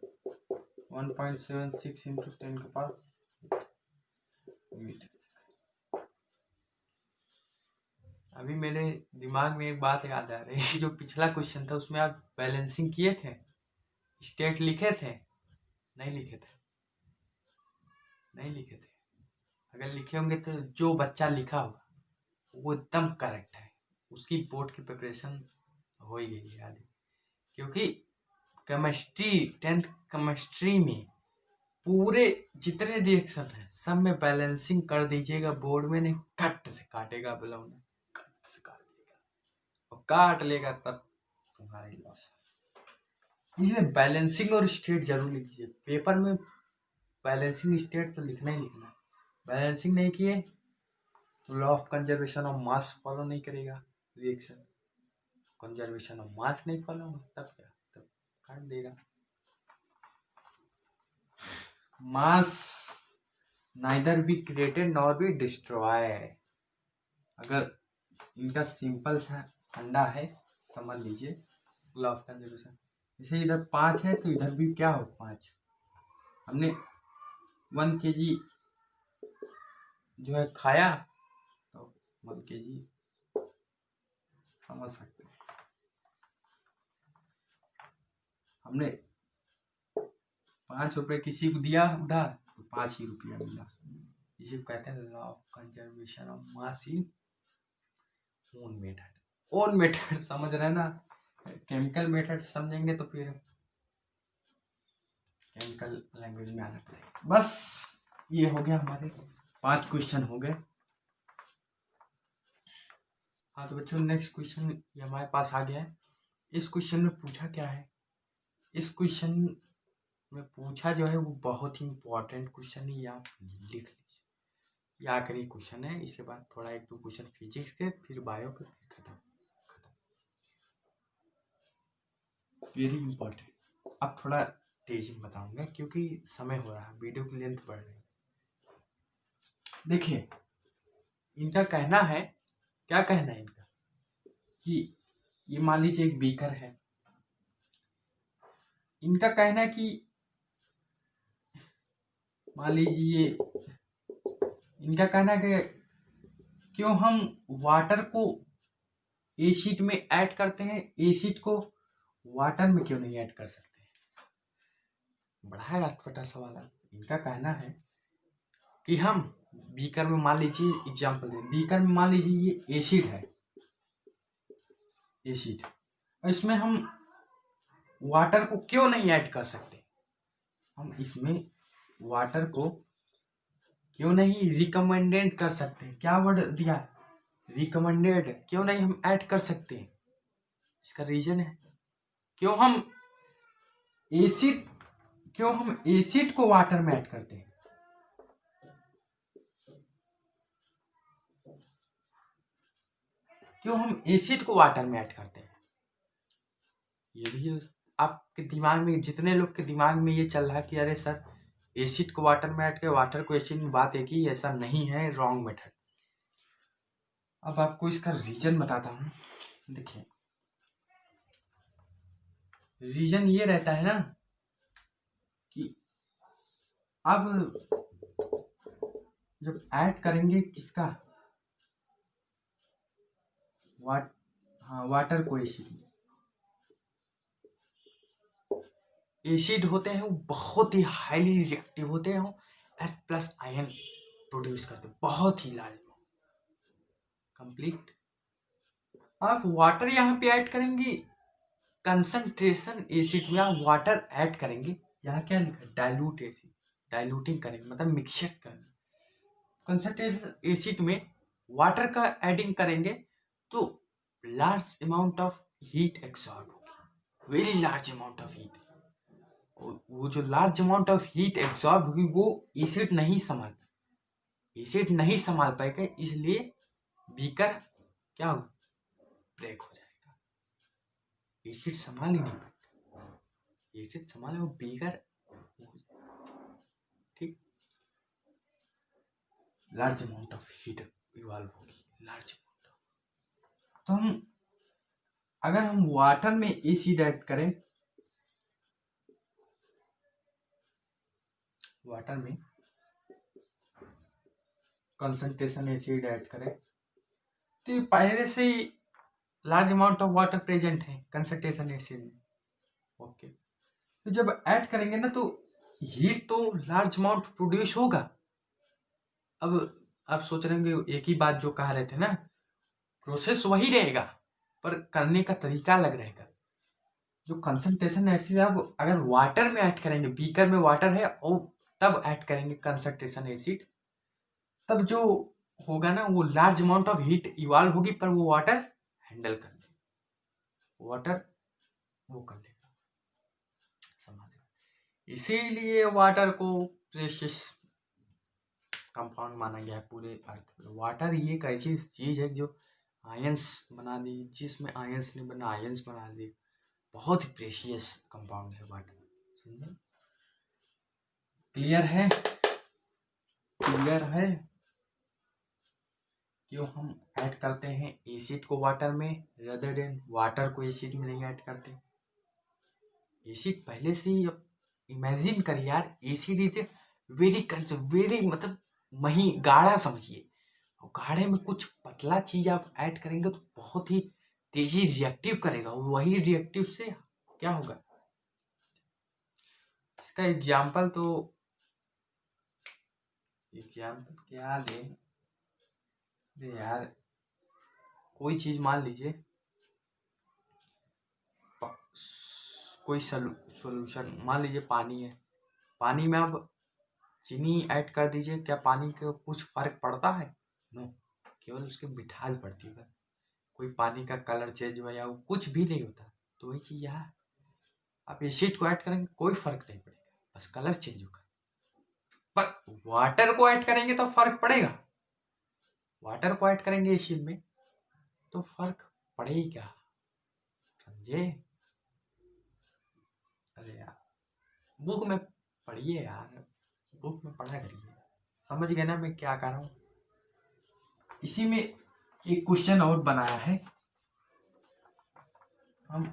1.76 इंटू 10⁻मीटर। अभी मेरे दिमाग में एक बात याद आ रही है, जो पिछला क्वेश्चन था उसमें आप बैलेंसिंग किए थे, स्टेट लिखे थे? नहीं लिखे थे, नहीं लिखे थे। अगर लिखे होंगे तो जो बच्चा लिखा होगा वो एकदम करेक्ट है, उसकी बोर्ड की प्रिपरेशन हो ही गई है आधी। क्योंकि केमिस्ट्री, 10th केमिस्ट्री में पूरे जितने रिएक्शन है सब में बैलेंसिंग कर दीजिएगा, बोर्ड में नहीं कट से काटेगा, बुलाऊंगा कट से काट लेगा, और काट लेगा तब तुम्हारा ही लॉस। इसलिए बैलेंसिंग और स्टेट जरूर लिखिए पेपर में। बैलेंसिंग स्टेट तो लिखना ही लिखना है। बैलेंसिंग नहीं किए तो law of conservation of mass follow नहीं करेगा रिएक्शन। कंजर्वेशन ऑफ मास नहीं फॉलो होगा तब क्या, तब काट देगा। Mass neither be created nor be destroy. अगर इनका सिंपल सा अंडा है समझ लीजिए, लॉ ऑफ कंजर्वेशन। जैसे इधर 5 है तो इधर भी क्या हो 5। हमने 1 kg जो है खाया तो 1 kg समझ सकते हैं। हमने 5 रुपये किसी को दिया उधार तो 5 ही रुपया मिला। इसे कहते हैं law of conservation of mass in own method. Own method समझ रहे हैं ना, केमिकल मेथड समझेंगे तो फिर केमिकल लैंग्वेज में आना पड़ेगा। बस ये हो गया, हमारे 5 क्वेश्चन हो गए। हाँ तो बच्चों नेक्स्ट क्वेश्चन ये हमारे पास आ गया है। इस क्वेश्चन में पूछा क्या है, इस क्वेश्चन में पूछा जो है वो बहुत ही इंपॉर्टेंट क्वेश्चन है, आप लिख लीजिए। ये आखिरी क्वेश्चन है, इसके बाद थोड़ा 1-2 क्वेश्चन फिजिक्स के, फिर बायो के, फिर खत्म। Very important. अब थोड़ा तेजी में बताऊंगा क्योंकि समय हो रहा है, वीडियो की लेंथ बढ़ रही है। देखिए इनका कहना है, क्या कहना है इनका, कि ये मान लीजिए एक बीकर है। इनका कहना है कि मान लीजिए इनका कहना है कि क्यों हम वाटर को एसिड में ऐड करते हैं, एसिड को वाटर में क्यों नहीं ऐड कर सकते? बड़ा है अटपटा सवाल है। इनका कहना है कि हम बीकर में मान लीजिए, एग्जाम्पल दें, बीकर में मान लीजिए ये एसिड है, एसिड, और इसमें हम वाटर को क्यों नहीं ऐड कर सकते? हम इसमें वाटर को क्यों नहीं रिकमेंडेड कर सकते? क्या वर्ड दिया, रिकमेंडेड, क्यों नहीं हम ऐड कर सकते? इसका रीजन है क्यों हम एसिड को वाटर में ऐड करते हैं। क्यों हम एसिड को वाटर में ऐड करते हैं? ये भी आपके दिमाग में, जितने लोग के दिमाग में ये चल रहा है कि अरे सर एसिड को वाटर में ऐड के वाटर को एसिड में, बात एक ही, ऐसा नहीं है, रॉन्ग मेथड। अब आपको इसका रीजन बताता हूँ। देखिए रीजन ये रहता है ना कि अब जब ऐड करेंगे किसका, वाटर को एसिड में, एसिड होते हैं वो बहुत ही हाईली रिएक्टिव होते हैं, H+ आयन प्रोड्यूस करते हैं, बहुत ही लार्ज कंप्लीट। आप वाटर यहाँ पे ऐड करेंगे, कंसंट्रेशन एसिड में आप वाटर ऐड करेंगे, यहाँ क्या लिखा है, डाइल्यूट एसिड, डाइल्यूटिंग करेंगे मतलब मिक्सचर करेंगे। कंसंट्रेशन एसिड में वाटर का एडिंग करेंगे तो large amount of heat absorb होगी, very large amount of heat. वो जो large amount of heat absorb होगी वो एसिड नहीं संभाल पाएगा, इसलिए बीकर क्या होगा, ब्रेक हो जाएगा। एसिड संभाल ही नहीं पाएगा, एसिड संभाले वो बीकर, ठीक, large amount of heat evolve होगी, लार्ज अमाउंट। तो अगर हम वाटर में एसिड ऐड करें, वाटर में कंसंट्रेशन एसिड ऐड करें तो ये पहले से ही large amount of water present है कंसंट्रेशन एसिड में। ओके, तो जब ऐड करेंगे ना तो हीट तो लार्ज अमाउंट प्रोड्यूस होगा। अब आप सोच रहे होंगे एक ही बात जो कह रहे थे ना, प्रोसेस वही रहेगा पर करने का तरीका अलग रहेगा। जो कंसंट्रेशन एसिड आप अगर वाटर में ऐड करेंगे, बीकर में वाटर है और तब ऐड करेंगे कंसंट्रेशन एसिड, तब जो होगा ना वो large amount of heat evolve होगी पर वो वाटर हैंडल कर लेगा, वाटर वो कर लेगा, संभालेगा। इसीलिए वाटर को प्रेशियस कंपाउंड माना गया है पूरे अर्थ में। वाटर ही एक ऐसी चीज है जो आयंस बना दी, जिसमें आयंस ने बना आयंस बना दी। बहुत ही प्रेशियस कंपाउंड है वाटर। समझे? क्लियर है? क्लियर है? क्यों हम ऐड करते हैं एसिड को वाटर में रेदर देन वाटर को एसिड में नहीं ऐड करते? एसिड पहले से ही इमेजिन कर यार, एसिड इज वेरी मतलब मही गाढ़ा समझिए, और गाढ़े में कुछ पतला चीज आप ऐड करेंगे तो बहुत ही तेजी रिएक्टिव करेगा, और वही रिएक्टिव से क्या होगा। इसका एग्जाम्पल क्या दे यार, कोई चीज मान लीजिए, कोई सोल्यूशन मान लीजिए पानी है, पानी में आप चीनी ऐड कर दीजिए, क्या पानी का कुछ फर्क पड़ता है? नो, केवल उसकी मिठास बढ़ती है। कोई पानी का कलर चेंज हुआ या कुछ भी नहीं होता। तो वही चीज यहाँ, आप एसिड को ऐड करेंगे कोई फर्क नहीं पड़ेगा, बस कलर चेंज होगा। पर वाटर को ऐड करेंगे तो फर्क पड़ेगा। वाटर को ऐड करेंगे एसिड में तो फर्क पड़ेगा, समझे? अरे यार, बुक में पढ़िए यार, बुक में पढ़ा करिए, समझ गए ना मैं क्या कर रहा हूँ। इसी में एक क्वेश्चन और बनाया है हम,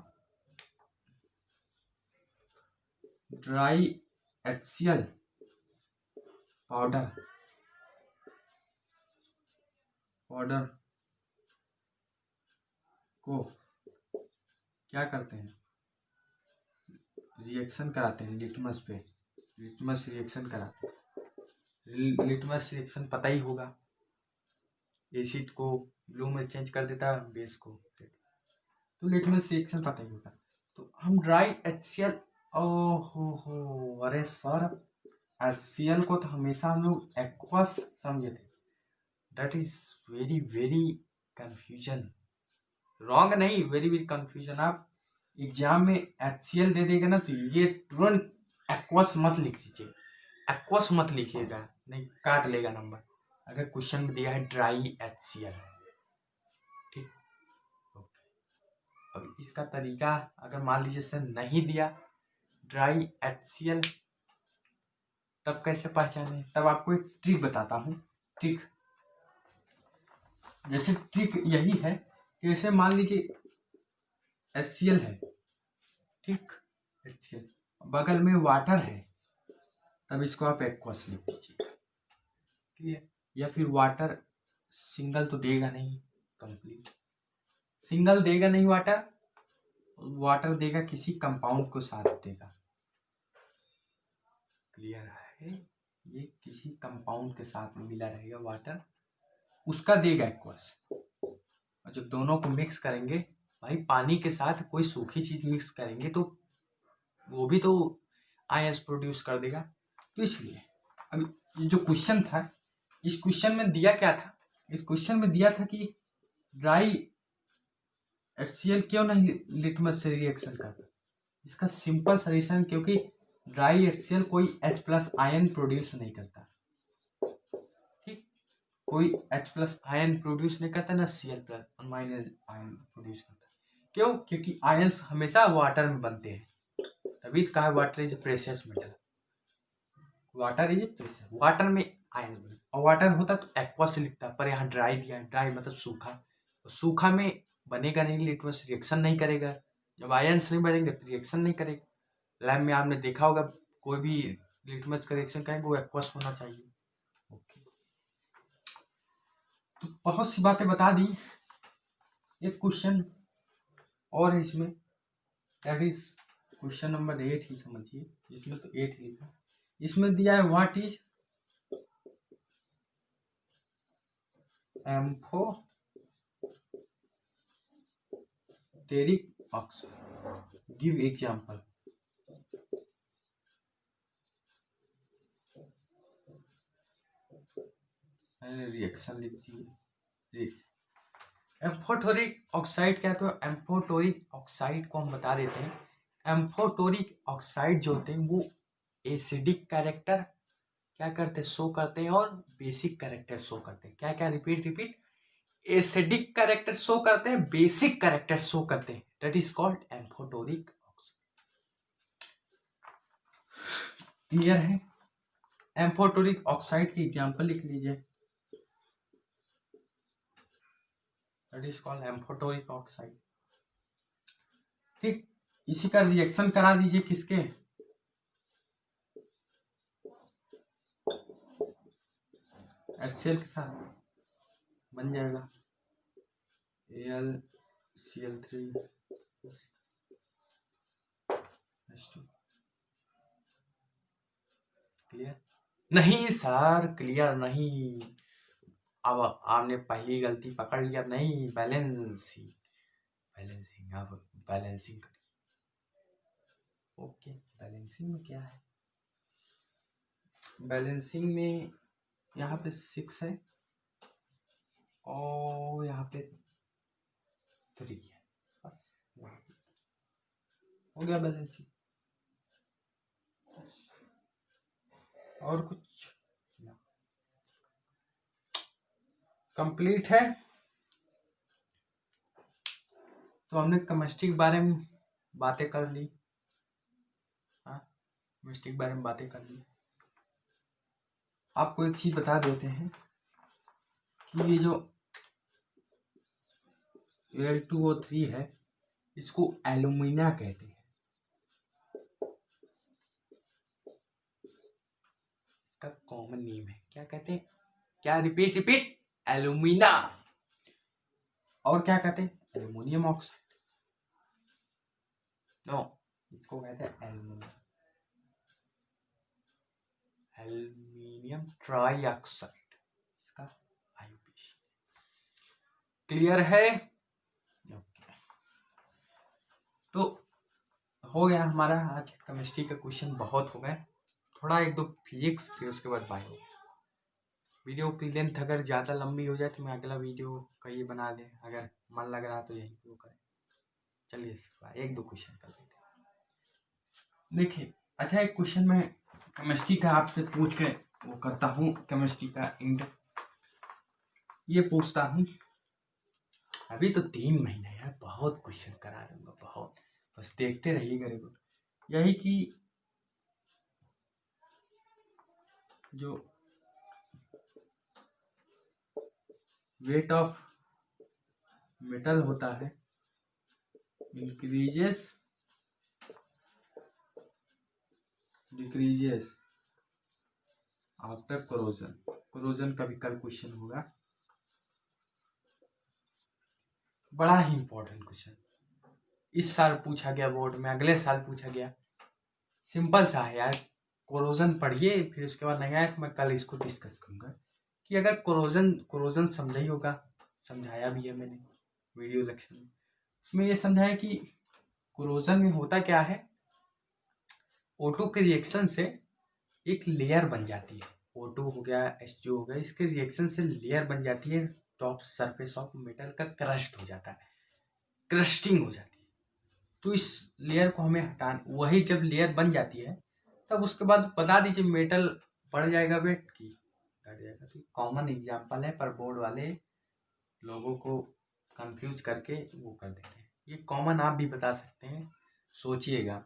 ड्राई HCl पाउडर को क्या करते हैं, रिएक्शन कराते हैं लिटमस पे, लिटमस रिएक्शन कराते हैं। लिटमस रिएक्शन पता ही होगा, एसिड को ब्लू में चेंज कर देता है, बेस को रेड। तो लिटमस रिएक्शन पता ही होगा। तो हम ड्राई HCl, ओहो अरे सर, HCl को तो हमेशा हम लोग एक्वस समझे थे। That is very confusion, wrong नहीं, वेरी कंफ्यूजन। आप एग्जाम में HCl दे देगा ना तो ये तुरंत एक्वस मत लिख दीजिए, एक्वस मत लिखिएगा, नहीं काट लेगा नंबर। अगर क्वेश्चन में दिया है ड्राई HCl, ठीक, ओके। अब इसका तरीका अगर मान लीजिए सर नहीं दिया ड्राई HCl, तब कैसे पहचाने? तब आपको एक ट्रिक बताता हूँ। ट्रिक जैसे ट्रिक यही है कि जैसे मान लीजिए HCl है, ठीक, HCl बगल में वाटर है, तब इसको आप एक्वस लिख दीजिए, ठीक है। या फिर वाटर सिंगल तो देगा नहीं, कंप्लीट सिंगल देगा नहीं, वाटर देगा किसी कंपाउंड को साथ देगा। क्लियर है? ये किसी कंपाउंड के साथ में मिला रहेगा वाटर, उसका देगा एक्वस। और जब दोनों को मिक्स करेंगे, भाई पानी के साथ कोई सूखी चीज मिक्स करेंगे तो वो भी तो आयंस प्रोड्यूस कर देगा। तो इसलिए अब ये जो क्वेश्चन था, इस क्वेश्चन में दिया क्या था? इस क्वेश्चन में दिया था कि ड्राई HCl क्यों नहीं लिटमस से रिएक्शन करता। इसका सिंपल सॉल्यूशन, क्योंकि ड्राई HCl कोई H+ आयन प्रोड्यूस नहीं करता, ठीक, कोई H+ आयन प्रोड्यूस नहीं करता, ना Cl+ आयन प्रोड्यूस करता। क्यों? क्योंकि आयंस हमेशा वाटर में बनते हैं, तभी तो कहा water is precious metal, water is precious, water में आयंस बने। और वाटर होता तो एक्वस लिखता, पर यहाँ ड्राई दिया, ड्राई मतलब सूखा, तो सूखा में बनेगा नहीं लिटमस, रिएक्शन नहीं करेगा। जब आयंस नहीं बनेंगे तो रिएक्शन नहीं करेगा। लैब में आपने देखा होगा कोई भी लिटमस का रिएक्शन करेंगे वो एक्वस होना चाहिए। ओके, तो बहुत सी बातें बता दी। एक क्वेश्चन और है इसमें, दैट इज क्वेश्चन नंबर 8 ही समझिए, इसमें तो 8 ही लिखा। इसमें दिया है what is amphoteric oxide, give example. मैंने रिएक्शन लिख दी। एम्फोटोरिक ऑक्साइड क्या, तो एम्फोटोरिक ऑक्साइड को हम बता देते हैं, एम्फोटोरिक ऑक्साइड जो होते हैं वो एसिडिक कैरेक्टर क्या करते हैं, शो करते हैं, और बेसिक कैरेक्टर शो करते हैं। क्या क्या, रिपीट, एसिडिक कैरेक्टर शो करते हैं, बेसिक कैरेक्टर शो करते हैं, that is called amphoteric oxide. Clear है? एम्फोटोरिक ऑक्साइड की एग्जांपल लिख लीजिए, that is called amphoteric oxide. ठीक, इसी का रिएक्शन करा दीजिए किसके, HCl के साथ, बन जाएगा AlCl3 क्लियर? नहीं सर, क्लियर नहीं, अब आपने पहली गलती पकड़ लिया, नहीं, बैलेंसिंग, अब बैलेंसिंग करिए। ओके, बैलेंसिंग में क्या है, बैलेंसिंग में यहाँ पे 6 है और यहाँ पे 3 है, बस हो गया बैलेंसिंग, और कुछ कंप्लीट है। तो हमने केमिस्ट्री के बारे में बातें कर ली, हाँ, केमिस्ट्री के बारे में बातें कर ली। आपको एक चीज बता देते हैं कि ये जो Al2O3 है, इसको एल्यूमिना कहते हैं, इसका कॉमन नेम है, क्या कहते हैं, क्या, रिपीट, एल्यूमिना। और क्या कहते हैं, एल्यूमिनियम ऑक्साइड, नो, इसको कहते हैं एल्यूमिनियम ट्राइऑक्साइड, इसका आईयूपीएसी। क्लियर है? ओके, तो हो गया हमारा आज केमिस्ट्री का क्वेश्चन, बहुत हो गए, थोड़ा एक दो फिजिक्स, फिर उसके बाद बायो। वीडियो की लेंथ अगर ज़्यादा लंबी हो जाए तो मैं अगला वीडियो का ये बना दें, अगर मन लग रहा तो यही वो करें। चलिए एक दो क्वेश्चन कर लेते हैं। देखिए, अच्छा, एक क्वेश्चन मैं केमिस्ट्री का आपसे पूछ के वो करता हूँ, केमिस्ट्री का इंड ये पूछता हूँ। अभी तो 3 महीने है, बहुत क्वेश्चन करा दूंगा, बहुत, बस देखते रहिएगा रेगुलर। यही कि जो वेट ऑफ मेटल होता है इंक्रीजेस डिक्रीजेस आफ्टर कोरोजन का भी कल क्वेश्चन होगा, बड़ा ही इंपॉर्टेंट क्वेश्चन, इस साल पूछा गया बोर्ड में, अगले साल पूछा गया, सिंपल सा है यार, कोरोजन पढ़िए, फिर उसके बाद नहीं आया तो मैं कल इसको डिस्कस करूंगा कि अगर कोरोजन समझा ही होगा, समझाया भी है मैंने वीडियो लेक्चर में, उसमें ये समझाया कि कोरोजन में होता क्या है, O2 के रिएक्शन से एक लेयर बन जाती है, O2 हो गया, H2 हो गया, इसके रिएक्शन से लेयर बन जाती है, टॉप सरफेस ऑफ मेटल का क्रस्ट हो जाता है, क्रस्टिंग हो जाती है। तो इस लेयर को हमें हटाना, वही जब लेयर बन जाती है तब उसके बाद बता दीजिए मेटल बढ़ जाएगा वेट की घट जाएगा। तो कॉमन एग्जांपल है, पर बोर्ड वाले लोगों को कंफ्यूज करके वो कर देते हैं, ये कॉमन आप भी बता सकते हैं, सोचिएगा।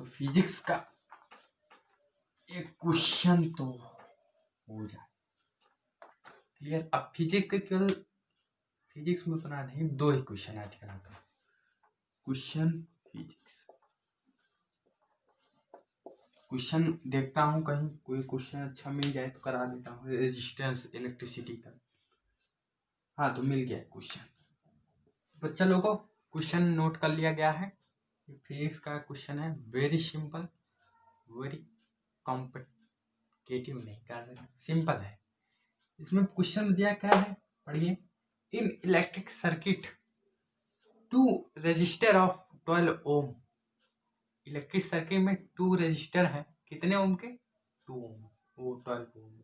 तो फिजिक्स का एक क्वेश्चन तो हो जाए क्लियर। अब फिजिक्स के केवल फिजिक्स में उतना नहीं, 2 ही क्वेश्चन आज कराता हूँ, क्वेश्चन फिजिक्स, क्वेश्चन देखता हूँ कहीं कोई क्वेश्चन अच्छा मिल जाए तो करा देता हूँ, रेजिस्टेंस इलेक्ट्रिसिटी का। हाँ, तो मिल गया क्वेश्चन। बच्चा लोगों को क्वेश्चन नोट कर लिया गया है। फिजिक्स का क्वेश्चन है, वेरी सिंपल, वेरी कॉम्प्लिकेटिव नहीं कह सकते, सिंपल है। इसमें क्वेश्चन दिया क्या है, पढ़िए। In electric circuit two resistor of 12 ohm. Electric circuit में 2 रजिस्टर है, कितने ओम के? 2 ओम, वो 12 ओम के।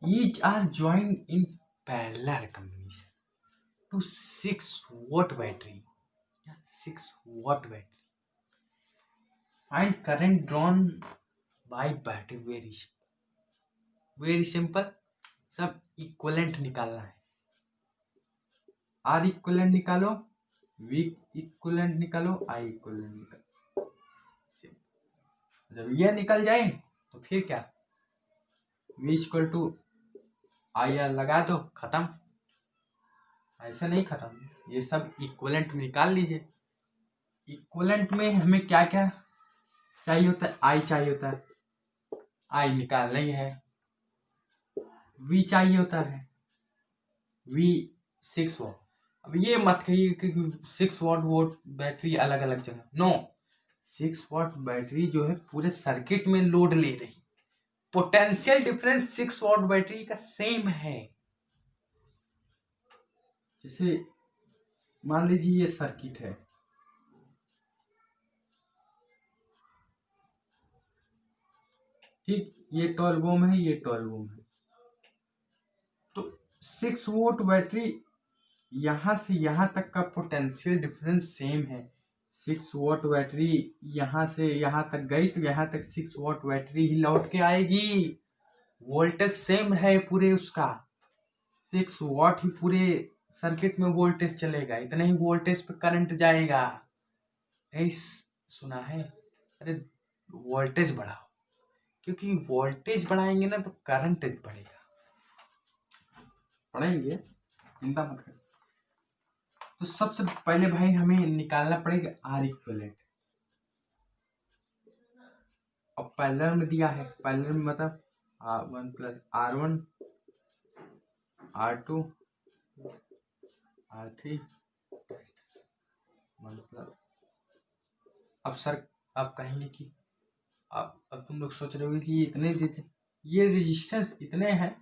Each are joined in parallel combination to 6 watt battery. 6 watt battery. Find current drawn by battery. Very simple. सब इक्वलेंट निकालना है। आर इक्वलेंट निकालो, वी इक्वलेंट निकालो, आई इक्वलेंट निकालो। जब ये निकल जाए तो फिर क्या, V equal to I R लगा दो, खत्म। ऐसा नहीं खत्म, ये सब इक्वलेंट में निकाल लीजिए। इक्वलेंट में हमें क्या क्या चाहिए होता है? आई चाहिए होता है, आई निकालना ही है। वी चाहिए होता है, वी 6 वॉट। अब ये मत कहिए कि 6 वॉट बैटरी अलग अलग जगह, नो। 6 वॉट बैटरी जो है पूरे सर्किट में लोड ले रही, पोटेंशियल डिफरेंस 6 वॉट बैटरी का सेम है। जैसे मान लीजिए ये सर्किट है, ठीक, ये 12 ओम है, ये 12 ओम है, तो 6 वोल्ट बैटरी यहां से यहां तक का पोटेंशियल डिफरेंस सेम है। 6 वोल्ट बैटरी यहां से यहां तक गई तो यहां तक 6 वोल्ट बैटरी ही लौट के आएगी। वोल्टेज सेम है पूरे उसका, 6 वॉट ही पूरे सर्किट में वोल्टेज चलेगा, इतने ही वोल्टेज पे करंट जाएगा। नहीं सुना है? अरे वोल्टेज बढ़ाओ, क्योंकि वोल्टेज बढ़ाएंगे ना तो करंट बढ़ेगा। पढ़ेंगे, चिंता मत कर। तो सबसे पहले भाई हमें निकालना पड़ेगा आर इक्विवेलेंट। अब पैरेलल में दिया है, पैरेलल में मतलब R1 plus R1 R2 R3 मतलब। अब सर आप कहेंगे कि अब तुम लोग सोच रहे हो कि ये रेजिस्टेंस इतने हैं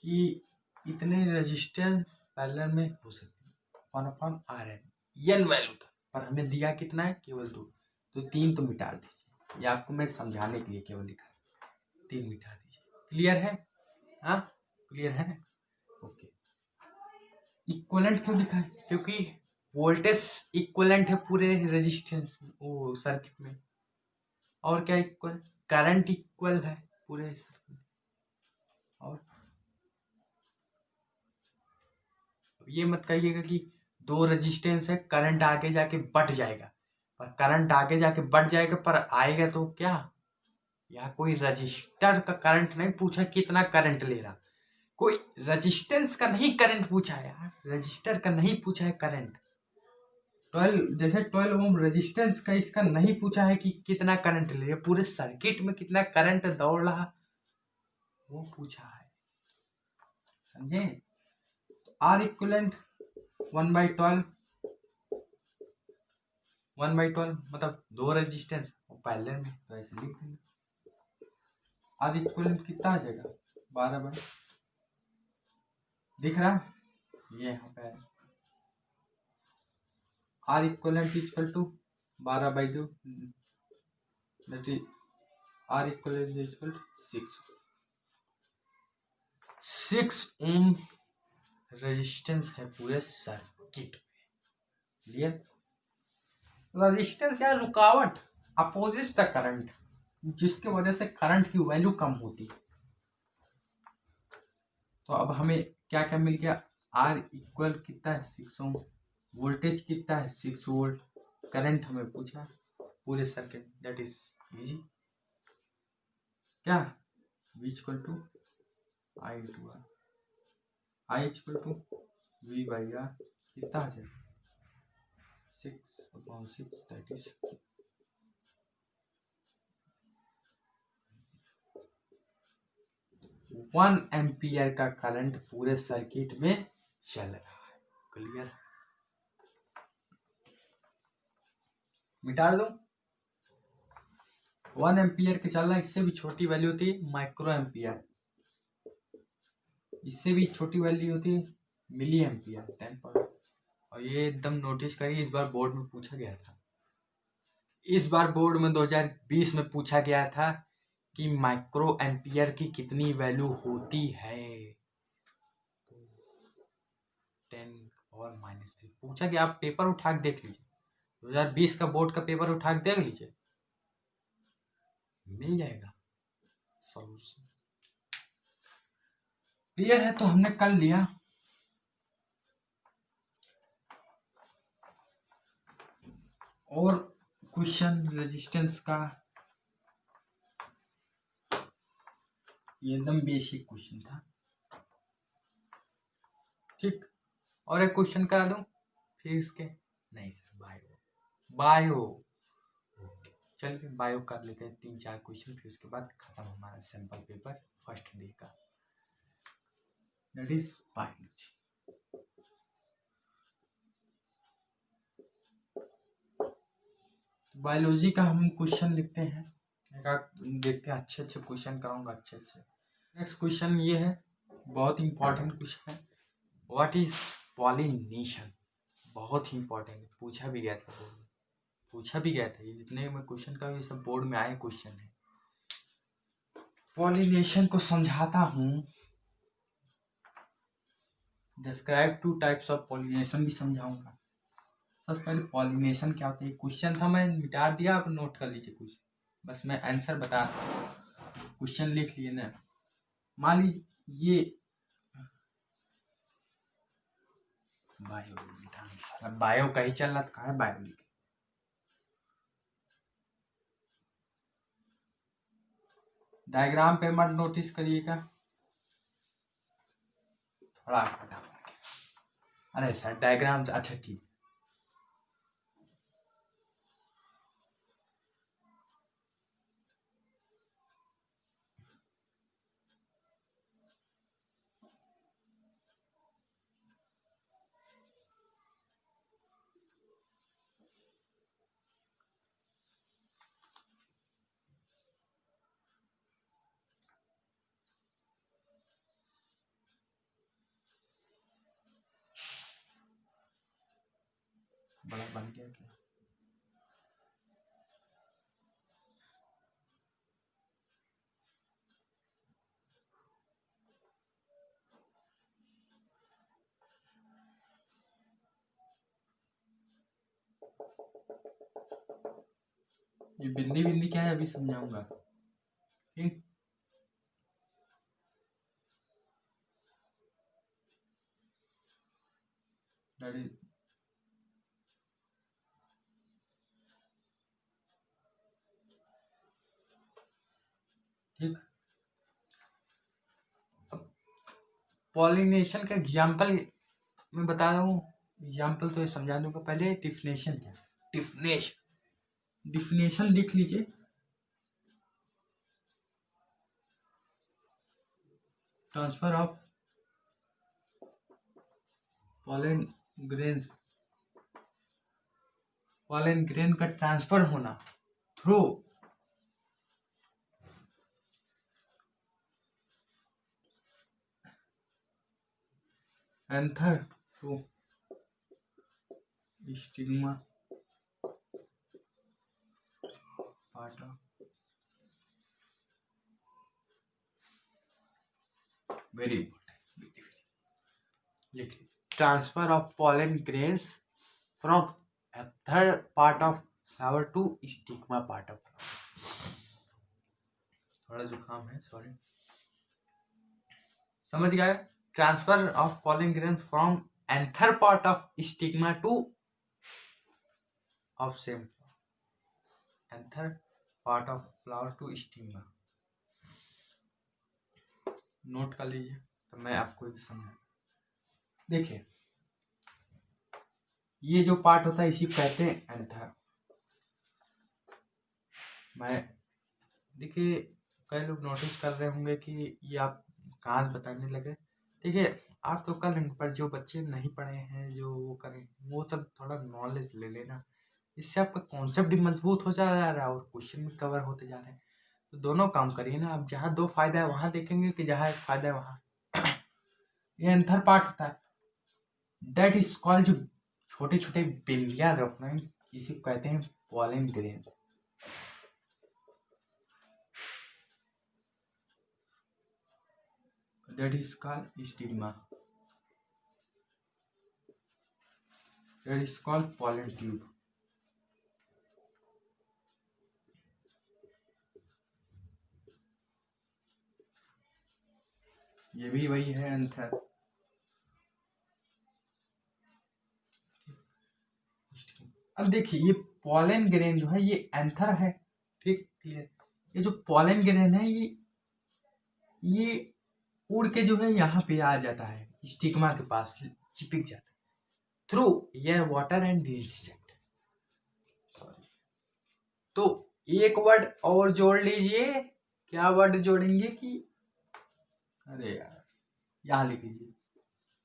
कि इतने रेजिस्टेंस पैरेलल में हो सकते हैं 1/Rn एन वैल्यू था, पर हमें दिया कितना है? केवल 2, तो 3 तो मिटा दीजिए। ये आपको मैं समझाने के लिए केवल लिखा, 3 मिटा दीजिए। क्लियर है? हाँ क्लियर है, ओके। इक्वलेंट क्यों लिखा है? क्योंकि वोल्टेज इक्वलेंट है पूरे रेजिस्टेंस वो सर्किट में। और क्या इक्वल? करंट इक्वल है पूरे सर्किट में। और ये मत कहिएगा कि 2 रेजिस्टेंस है, करंट आगे जाके बढ़ जाएगा, पर करंट आगे जाके बढ़ जाएगा पर आएगा तो क्या? या कोई रजिस्टर का करंट नहीं पूछा कितना करंट ले रहा, कोई रेजिस्टेंस का नहीं करंट पूछा है यार, रजिस्टर का नहीं पूछा है करंट। 12 ओम रेजिस्टेंस का इसका नहीं पूछा है कि कितना करंट ले रहा, पूरे सर्किट में कितना करंट दौड़ रहा वो पूछा है, समझे? आर इक्विवेलेंट 1/12 मतलब 2 रेजिस्टेंस और पैरेलल में, तो ऐसे लिख देंगे। आर इक्विवेलेंट कितना आ जाएगा? 12 दिख रहा ये यहाँ पे R equivalent equal to 12/2 that is R equivalent equal 6 ohm resistance है पूरे सर्किट में। क्लियर? रेजिस्टेंस या रुकावट अपोजिट द करंट, जिसके वजह से करंट की वैल्यू कम होती। तो अब हमें क्या क्या मिल गया? आर इक्वल कितना है? 6 ओम। वोल्टेज कितना है? 6 वोल्ट। करंट हमें पूछा पूरे सर्किट, दैट इज इजी। क्या? V equal to I into R, I equal to V/R कितना आ जाएगा? 6/6 दैट इज 1 एम्पियर का करंट पूरे सर्किट में चल रहा है। क्लियर? मिटा दो। 1 एम्पियर के चल रहा है, इससे भी छोटी वैल्यू होती है माइक्रो एम्पियर, इससे भी छोटी वैल्यू होती है मिली एम्पियर 10 और ये एकदम नोटिस करिए, इस बार बोर्ड में पूछा गया था, इस बार बोर्ड में 2020 में पूछा गया था कि माइक्रो एम्पियर की कितनी वैल्यू होती है। 10 और -3 पूछा गया। आप पेपर उठा के देख लीजिए, 2020 का बोर्ड का पेपर उठा के देख लीजिए, मिल जाएगा सॉल्यूशन। क्लियर है? तो हमने कर लिया। और क्वेश्चन रेजिस्टेंस का, ये एकदम बेसिक क्वेश्चन था। ठीक, और एक क्वेश्चन करा दूं फिर इसके? नहीं सर, बायो ओके, चलिए बायो कर लेते हैं 3-4 क्वेश्चन, फिर उसके बाद खत्म हमारा सैंपल पेपर फर्स्ट डे का, दैट इज बायोलॉजी। बायोलॉजी का हम क्वेश्चन लिखते हैं, देखते हैं, अच्छे अच्छे क्वेश्चन कराऊंगा, अच्छे अच्छे। नेक्स्ट क्वेश्चन ये है, बहुत इंपॉर्टेंट क्वेश्चन है, व्हाट इज पॉलिनेशन। बहुत ही इंपॉर्टेंट है, पूछा भी गया था बोर्ड में, पूछा भी गया था। ये जितने में क्वेश्चन का ये सब बोर्ड में आए क्वेश्चन है। पॉलिनेशन को समझाता हूँ, डिस्क्राइब 2 टाइप्स ऑफ पॉलिनेशन भी समझाऊंगा। सबसे पहले पॉलिनेशन क्या होता है, क्वेश्चन था, मैं मिटा दिया, आप नोट कर लीजिए कुछ, बस मैं आंसर बता, क्वेश्चन लिख लिए ना। मान लीजिए ये बायो का ही चल रहा था, कहाँ है बायो लिखे। डायग्राम पे मत नोटिस करिएगा, थोड़ा अरे सर डायग्राम से, अच्छा ठीक। बड़ा बन गया क्या? ये बिंदी बिंदी क्या है अभी समझाऊंगा, ठीक। ठीक, पॉलिनेशन का एग्जाम्पल मैं बता रहा हूँ, एग्जाम्पल तो ये समझा दूंगा, पहले डिफिनेशन क्या, डिफिनेशन लिख लीजिए। ट्रांसफर ऑफ पॉलन ग्रेन का ट्रांसफर होना through anther to stigma part of, very important, लिख transfer of pollen grains from anther part of flower to stigma part of flower. थोड़ा जुकाम है, सॉरी। समझ गए? Transfer of pollen grains from anther part of stigma to of same anther part of flower to stigma. Note कर लीजिए, तो मैं आपको भी समझा। देखिए ये जो पार्ट होता है इसी कहते हैं एंथर। मैं देखिए कई लोग नोटिस कर रहे होंगे कि ये आप घास बताने लगे। देखिए आप तो कर लेंगे, पर जो बच्चे नहीं पढ़े हैं, जो वो करें, वो सब थोड़ा नॉलेज ले लेना। इससे आपका कॉन्सेप्ट भी मजबूत हो जा रहा है और क्वेश्चन भी कवर होते जा रहे हैं। तो दोनों काम करिए ना। आप जहाँ 2 फायदा है वहाँ देखेंगे कि जहाँ 1 फायदा है वहाँ। ये एंथर पार्ट होता है, दैट इज कॉल्ड, जो छोटे छोटे बिंदियां जो अपना, इसी को कहते हैं pollen grain. That is called stigma, that is called pollen tube. ये भी वही है एंथर। अब देखिए ये पॉलन ग्रेन जो है ये एंथर है, ठीक क्लियर। ये जो पॉलन ग्रेन है ये उड़ के जो है यहाँ पे आ जाता है, स्टिग्मा के पास चिपक जाता है through air water and insect. तो एक वर्ड और जोड़ लीजिए, क्या वर्ड जोड़ेंगे कि, अरे यार यहां लिख लीजिए,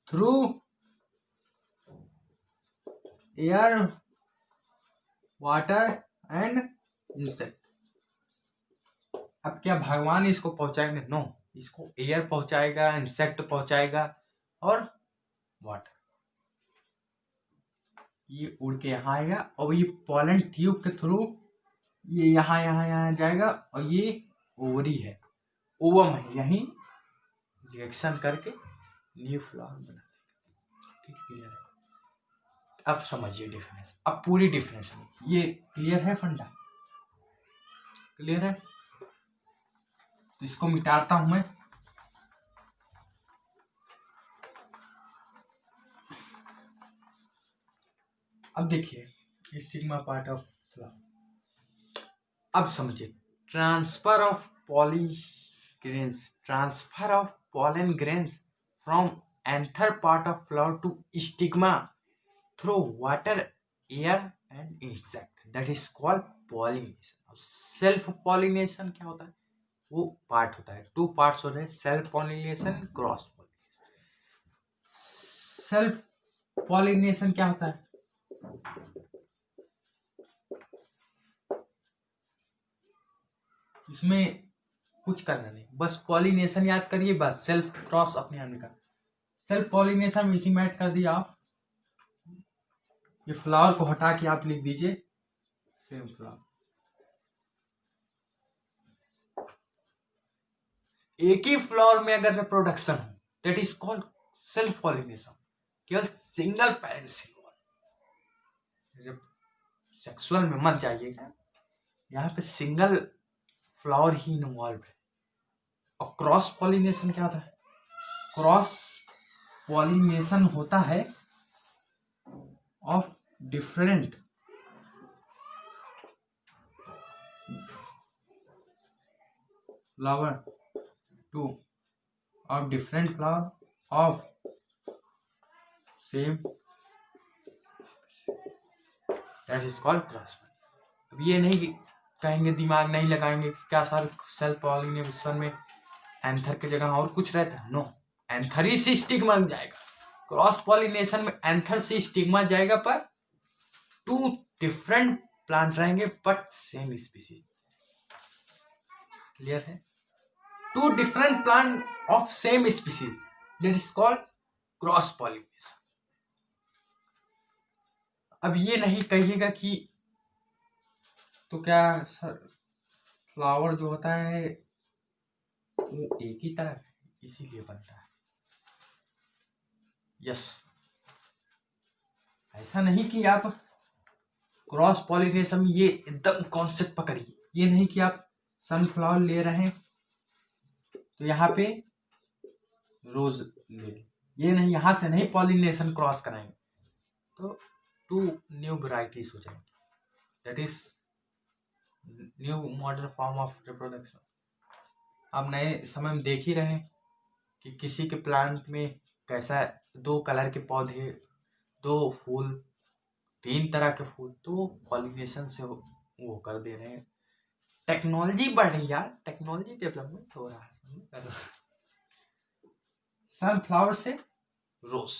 through air water and insect. अब क्या भगवान इसको पहुंचाएंगे? नो, इसको एयर पहुंचाएगा, इंसेक्ट पहुंचाएगा और वाटर। ये उड़ के यहाँ आएगा और ये पॉलन ट्यूब के थ्रू ये यहाँ जाएगा और ये ओवरी है, ओवम है, यहीं रिएक्शन करके न्यू फ्लावर बना देगा। ठीक क्लियर है? अब समझिए डिफरेंस, अब पूरी डिफरेंस ये क्लियर है, फंडा क्लियर है? तो इसको मिटाता हूं मैं। अब देखिए स्टिग्मा पार्ट ऑफ फ्लावर। अब समझिए transfer of pollen grains, transfer of pollen grains from anther part of flower to stigma through water, air and insect, that is called pollination। Self pollination क्या होता है? वो पार्ट होता है, 2 पार्ट्स होते हैं, self pollination, cross pollination. Self pollination क्या होता है? इसमें कुछ करना नहीं, बस पॉलिनेशन याद करिए, बस सेल्फ क्रॉस अपने आप निकाल। सेल्फ पॉलिनेशन में इसी में ऐड कर दिया आप, ये फ्लावर को हटा के आप लिख दीजिए सेम फ्लावर। एक ही फ्लावर में अगर रिप्रोडक्शन हो, that is called self pollination. केवल सिंगल पेरेंट सेल, सेक्सुअल में मत जाइएगा, यहाँ पे सिंगल फ्लावर ही इन्वॉल्व है। और क्रॉस पॉलिनेशन क्या होता है? क्रॉस पॉलिनेशन होता है of different flower two of different flower of same, that is called cross. अब ये नहीं कि कहेंगे, दिमाग नहीं लगाएंगे कि क्या सर सेल्फ पॉलिनेशन में एंथर की जगह और कुछ रहता है। नो, एंथर ही से स्टिग्मा जाएगा। क्रॉस पॉलिनेशन में एंथर से स्टिग्मा जाएगा, पर 2 डिफरेंट प्लांट रहेंगे बट सेम स्पीसीज। क्लियर है? 2 different plant of same species, that is called cross pollination. अब ये नहीं कहिएगा कि तो क्या सर फ्लावर जो होता है वो एक ही तरह इसीलिए बनता है। यस, ऐसा नहीं कि आप क्रॉस पॉलिनेशन में ये एकदम कॉन्सेप्ट पकड़िए। ये नहीं कि आप सनफ्लावर ले रहे हैं तो यहाँ पे रोज ले, ये नहीं, यहाँ से नहीं पॉलिनेशन क्रॉस कराएंगे तो 2 न्यू वेराइटीज हो जाएंगी, that is new modern form of reproduction. अब नए समय में देख ही रहे हैं कि किसी के प्लांट में कैसा 2 कलर के पौधे, 2 फूल, 3 तरह के फूल, तो पॉलिनेशन से वो कर दे रहे हैं। टेक्नोलॉजी बढ़ रही यार, टेक्नोलॉजी डेवलपमेंट हो रहा है। सनफ्लावर से रोज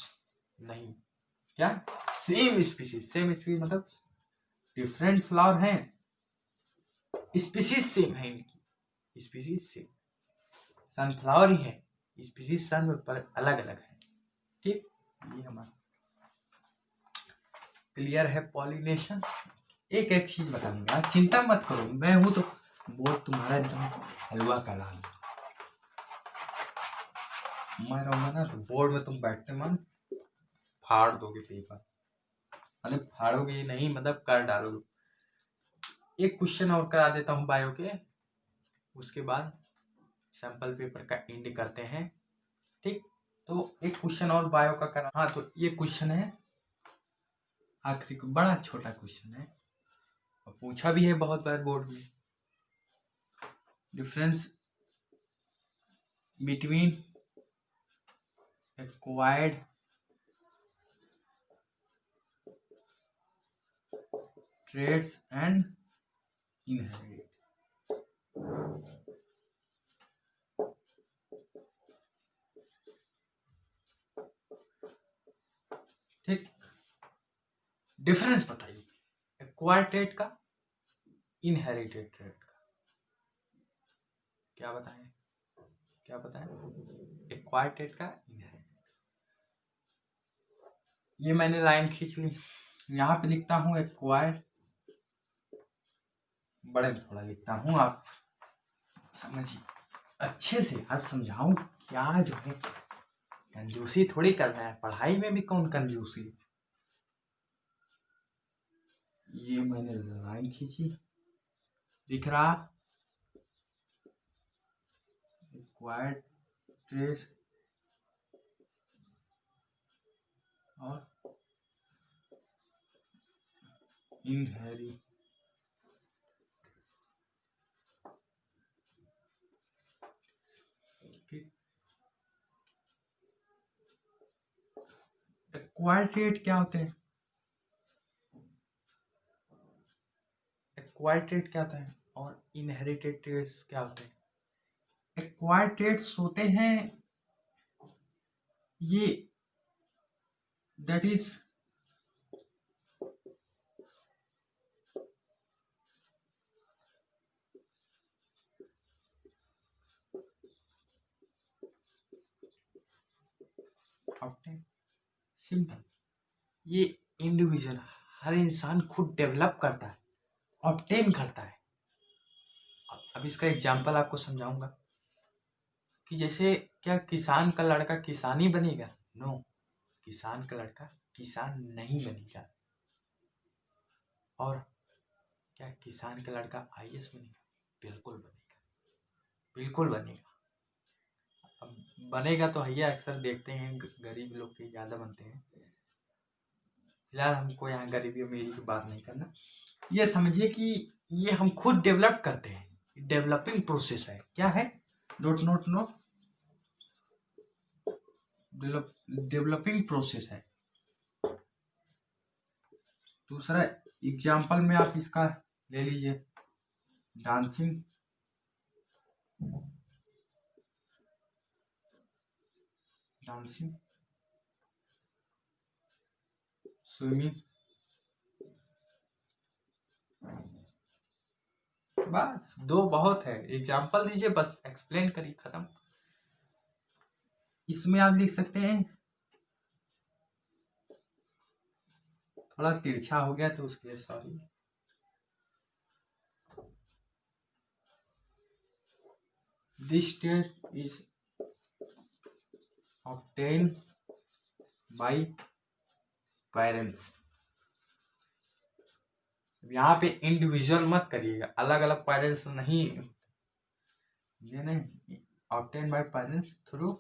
नहीं, क्या सेम स्पीसीज मतलब डिफरेंट फ्लावर हैं, स्पीसीज सेम है इनकी, स्पीसीज सेम, सनफ्लावर ही है, स्पीसीज सन पर अलग अलग है। ठीक, ये हमारा क्लियर है पॉलिनेशन। एक एक चीज बताऊंगा, चिंता मत करो, मैं हूं तो बोर्ड तुम्हारा एकदम हलवा का लाल, मैं रहूंगा ना तो बोर्ड में तुम बैठते मन फाड़ दोगे पेपर, अरे फाड़ोगे नहीं मतलब कर डालोगे। एक क्वेश्चन और करा देता हूँ बायो के, उसके बाद सैंपल पेपर का एंड करते हैं। ठीक, तो एक क्वेश्चन और बायो का करा। हाँ, तो ये क्वेश्चन है आखिरी को, बड़ा छोटा क्वेश्चन है और पूछा भी है बहुत बार बोर्ड में। Difference between acquired traits and inherit. ठीक, डिफरेंस बताइए एक्वायर्ड ट्रेड का, इनहेरिटेड ट्रेड का। क्या बताएं, क्या बताएं? एक्वायर्ड ट्रेड का, इनहेरिटेड। ये मैंने लाइन खींच ली, यहाँ पे लिखता हूँ एक्वायर्ड, बड़े में थोड़ा लिखता हूँ, आप समझिए अच्छे से, आज समझाऊं क्या जो है, कंजूसी थोड़ी करना है, पढ़ाई में भी कौन कंजूसी। ये मैंने लाइन खींची, दिख रहा एक्वायर्ड ट्रेड और इनहेरिट। एक्वायर्ड ट्रेड क्या होते हैं, एक्वायर्ड ट्रेड क्या होता है और इनहेरिटेड ट्रेड्स क्या होते हैं। एक्वायर्ड ट्रेड्स होते हैं ये, दैट इज सिंपल, ये इंडिविजुअल हर इंसान खुद डेवलप करता है, ऑब्टेन करता है। अब इसका एग्जांपल आपको समझाऊंगा कि जैसे क्या किसान का लड़का किसान ही बनेगा? नो, किसान का लड़का किसान नहीं बनेगा। और क्या किसान का लड़का आईएएस बनेगा? बिल्कुल बनेगा, बिल्कुल बनेगा। अब बनेगा तो भैया अक्सर देखते हैं गरीब लोग के ज़्यादा बनते हैं। फिलहाल हमको यहाँ गरीबी अमीरी की बात नहीं करना, ये समझिए कि ये हम खुद डेवलप करते हैं, डेवलपिंग प्रोसेस है। क्या है? नोट डेवलपिंग प्रोसेस है। दूसरा एग्जाम्पल में आप इसका ले लीजिए, डांसिंग, स्विमिंग, बस दो बहुत है। एग्जाम्पल दीजिए, बस एक्सप्लेन करिए, खत्म। इसमें आप लिख सकते हैं, थोड़ा तिरछा हो गया तो उसके लिए sorry. This test is obtained by parents. यहाँ पे इंडिविजुअल मत करिएगा, अलग अलग पेरेंट्स नहीं, ये नहीं, obtained by parents through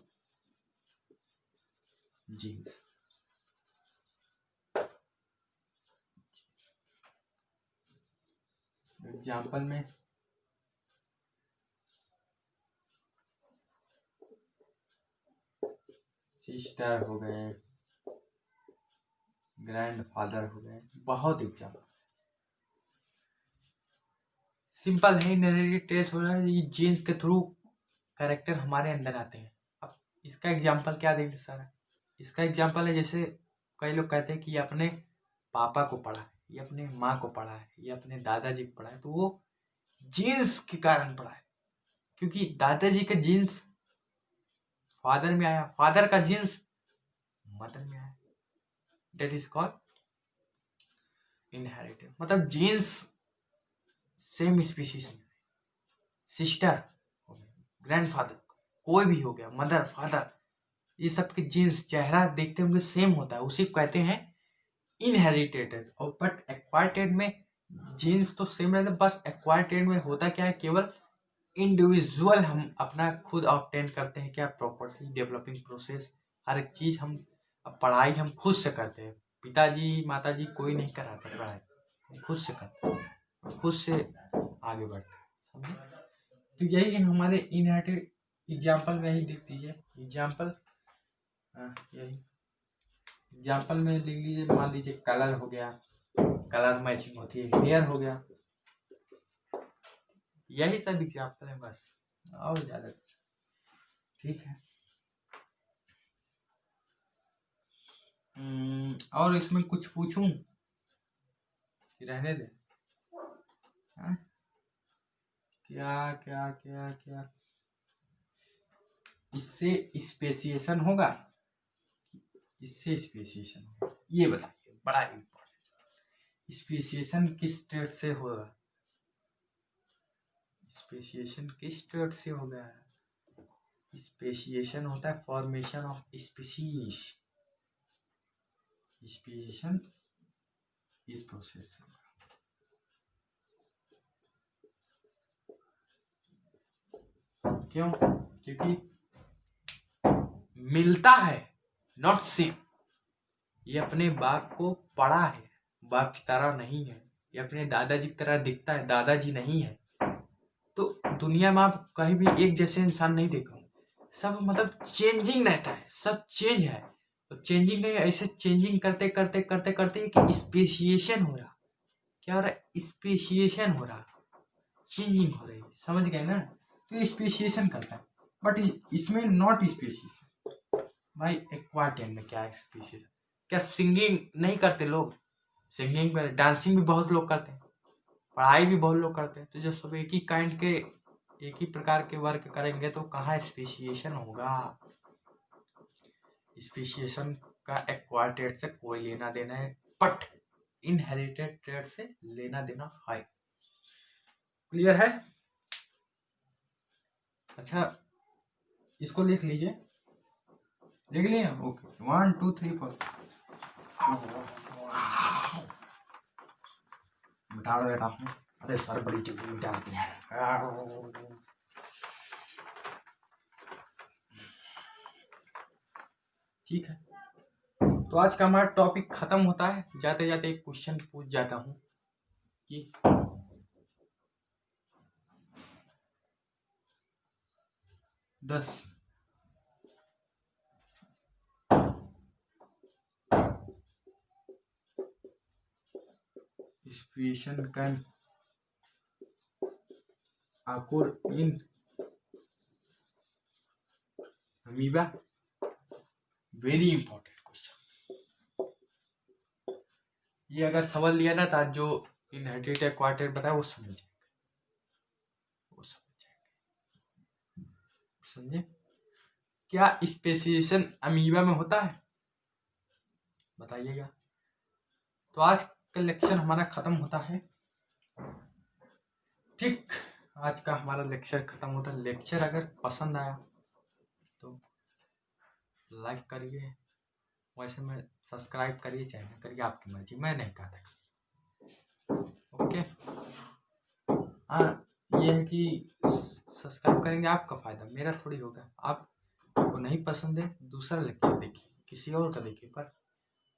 genes. Example में सिस्टर हो गए, ग्रैंडफादर हो गए, बहुत एग्जाम्पल सिंपल है। इनहेरिटेड टेस्ट हो रहा है, ये जीन्स के थ्रू कैरेक्टर हमारे अंदर आते हैं। अब इसका एग्जाम्पल क्या देंगे सर? इसका एग्जाम्पल है जैसे कई लोग कहते हैं कि ये अपने पापा को पढ़ा है, ये अपने माँ को पढ़ा है, ये अपने दादाजी को पढ़ा है, तो वो जीन्स के कारण पढ़ा है, क्योंकि दादाजी का जीन्स फादर में आया, फादर का जीन्स मदर में आया। That is called inherited. मतलब जीन्स सेम स्पीशीज में, सिस्टर हो गया, ग्रैंडफादर, कोई भी हो गया, मदर, फादर, ये सब के जीन्स चेहरा देखते होंगे सेम होता है, उसी को कहते हैं इनहेरिटेड। और बट एक्वायर्ड में जीन्स तो सेम रहते, बस एक्वायर्ड में होता क्या है, केवल इंडिविजुअल हम अपना खुद ऑब्टेन करते हैं, क्या प्रॉपर्टी, डेवलपिंग प्रोसेस, हर एक चीज हम, अब पढ़ाई हम खुद से करते हैं, पिताजी माताजी कोई नहीं कराते पढ़ाई, हम खुद से करते हैं, खुद से आगे बढ़ते हैं, समझे? तो यही है हमारे इनहेरिटेड। एग्जाम्पल में ही लिख दीजिए, एग्जाम्पल यही एग्जाम्पल में लिख लीजिए, मान लीजिए कलर हो गया, कलर मैचिंग होती है, हेयर हो गया, यही सब एग्जाम्पल है बस, और ज्यादा ठीक है। और इसमें कुछ पूछूं कि रहने दे? हाँ? क्या क्या क्या क्या इससे स्पेसिएशन होगा, इससे स्पेसिएशन होगा, ये बताइए, बड़ा इम्पोर्टेंट। स्पेसिएशन किस ट्रेड से होगा? स्पेसिएशन किस ट्रेड से होगा? स्पेसिएशन होता है फॉर्मेशन ऑफ स्पीशीज, स्पेसिएशन इस प्रोसेस से होगा। क्यों? क्योंकि मिलता है, नॉट सेम। ये अपने बाप को पढ़ा है, बाप की तरह नहीं है, ये अपने दादाजी की तरह दिखता है, दादाजी नहीं है। तो दुनिया में आप कहीं भी एक जैसे इंसान नहीं देखो, सब मतलब चेंजिंग रहता है, सब चेंज है। तो चेंजिंग है, ऐसे चेंजिंग करते करते करते करते कि स्पेसिएशन हो रहा, क्या हो रहा है? स्पेसिएशन हो रहा, चेंजिंग हो रही, समझ गए ना? तो ये स्पेसिएशन करता है, बट इसमें नॉट स्पेसिएशन। भाई एक्वायर्ड में क्या स्पेसिएशन? क्या सिंगिंग नहीं करते लोग? सिंगिंग में, डांसिंग भी बहुत लोग करते हैं, पढ़ाई भी बहुत लोग करते हैं। तो जब सब एक ही काइंड के, एक ही प्रकार के वर्क करेंगे तो कहाँ स्पेसिएशन होगा? स्पेसिएशन का एक्वायर्ड ट्रेड से कोई लेना देना है, बट इनहेरिटेड ट्रेड से लेना देना है। क्लियर है? अच्छा, इसको लिख लीजिए, लिख लिए? ओके, 1 2 3 4 मिटा देता हूँ। अरे सर बड़ी जल्दी मिटाते हैं। ठीक है, तो आज का हमारा टॉपिक खत्म होता है। जाते जाते एक क्वेश्चन पूछ जाता हूँ कि speciation can occur in amoeba? Very important question. ये अगर समझ लिया ना, तो जो इनहेरिटेड एक्वायर्ड बताया वो समझ जाएंगे, वो समझ जाएंगे, समझे? क्या स्पेसिएशन अमीबा में होता है? बताइएगा। तो आज का लेक्चर हमारा खत्म होता है। ठीक, आज का हमारा लेक्चर खत्म होता है। लेक्चर अगर पसंद आया तो लाइक करिए, वैसे में सब्सक्राइब करिए, चाहे ना करिए, आपकी मर्जी, मैं नहीं कहता। ओके, हाँ, ये है कि सब्सक्राइब करेंगे आपका फायदा, मेरा थोड़ी होगा। आपको नहीं पसंद है, दूसरा लेक्चर देखिए, किसी और का देखिए, पर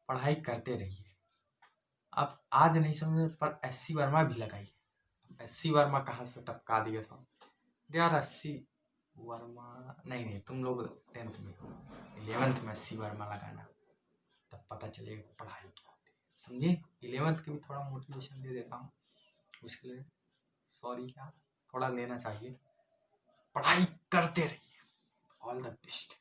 पढ़ाई करते रहिए। आप आज नहीं समझ पर SC वर्मा भी लगाइए। SC वर्मा कहाँ से टपका दिया था यार? SC वर्मा नहीं, तुम लोग 10th में हो, 11th में SC वर्मा लगाना, तब पता चलेगा पढ़ाई क्या होती है, समझे? 11th की भी थोड़ा मोटिवेशन दे देता हूँ, उसके लिए सॉरी, क्या थोड़ा लेना चाहिए। पढ़ाई करते रहिए। All the best.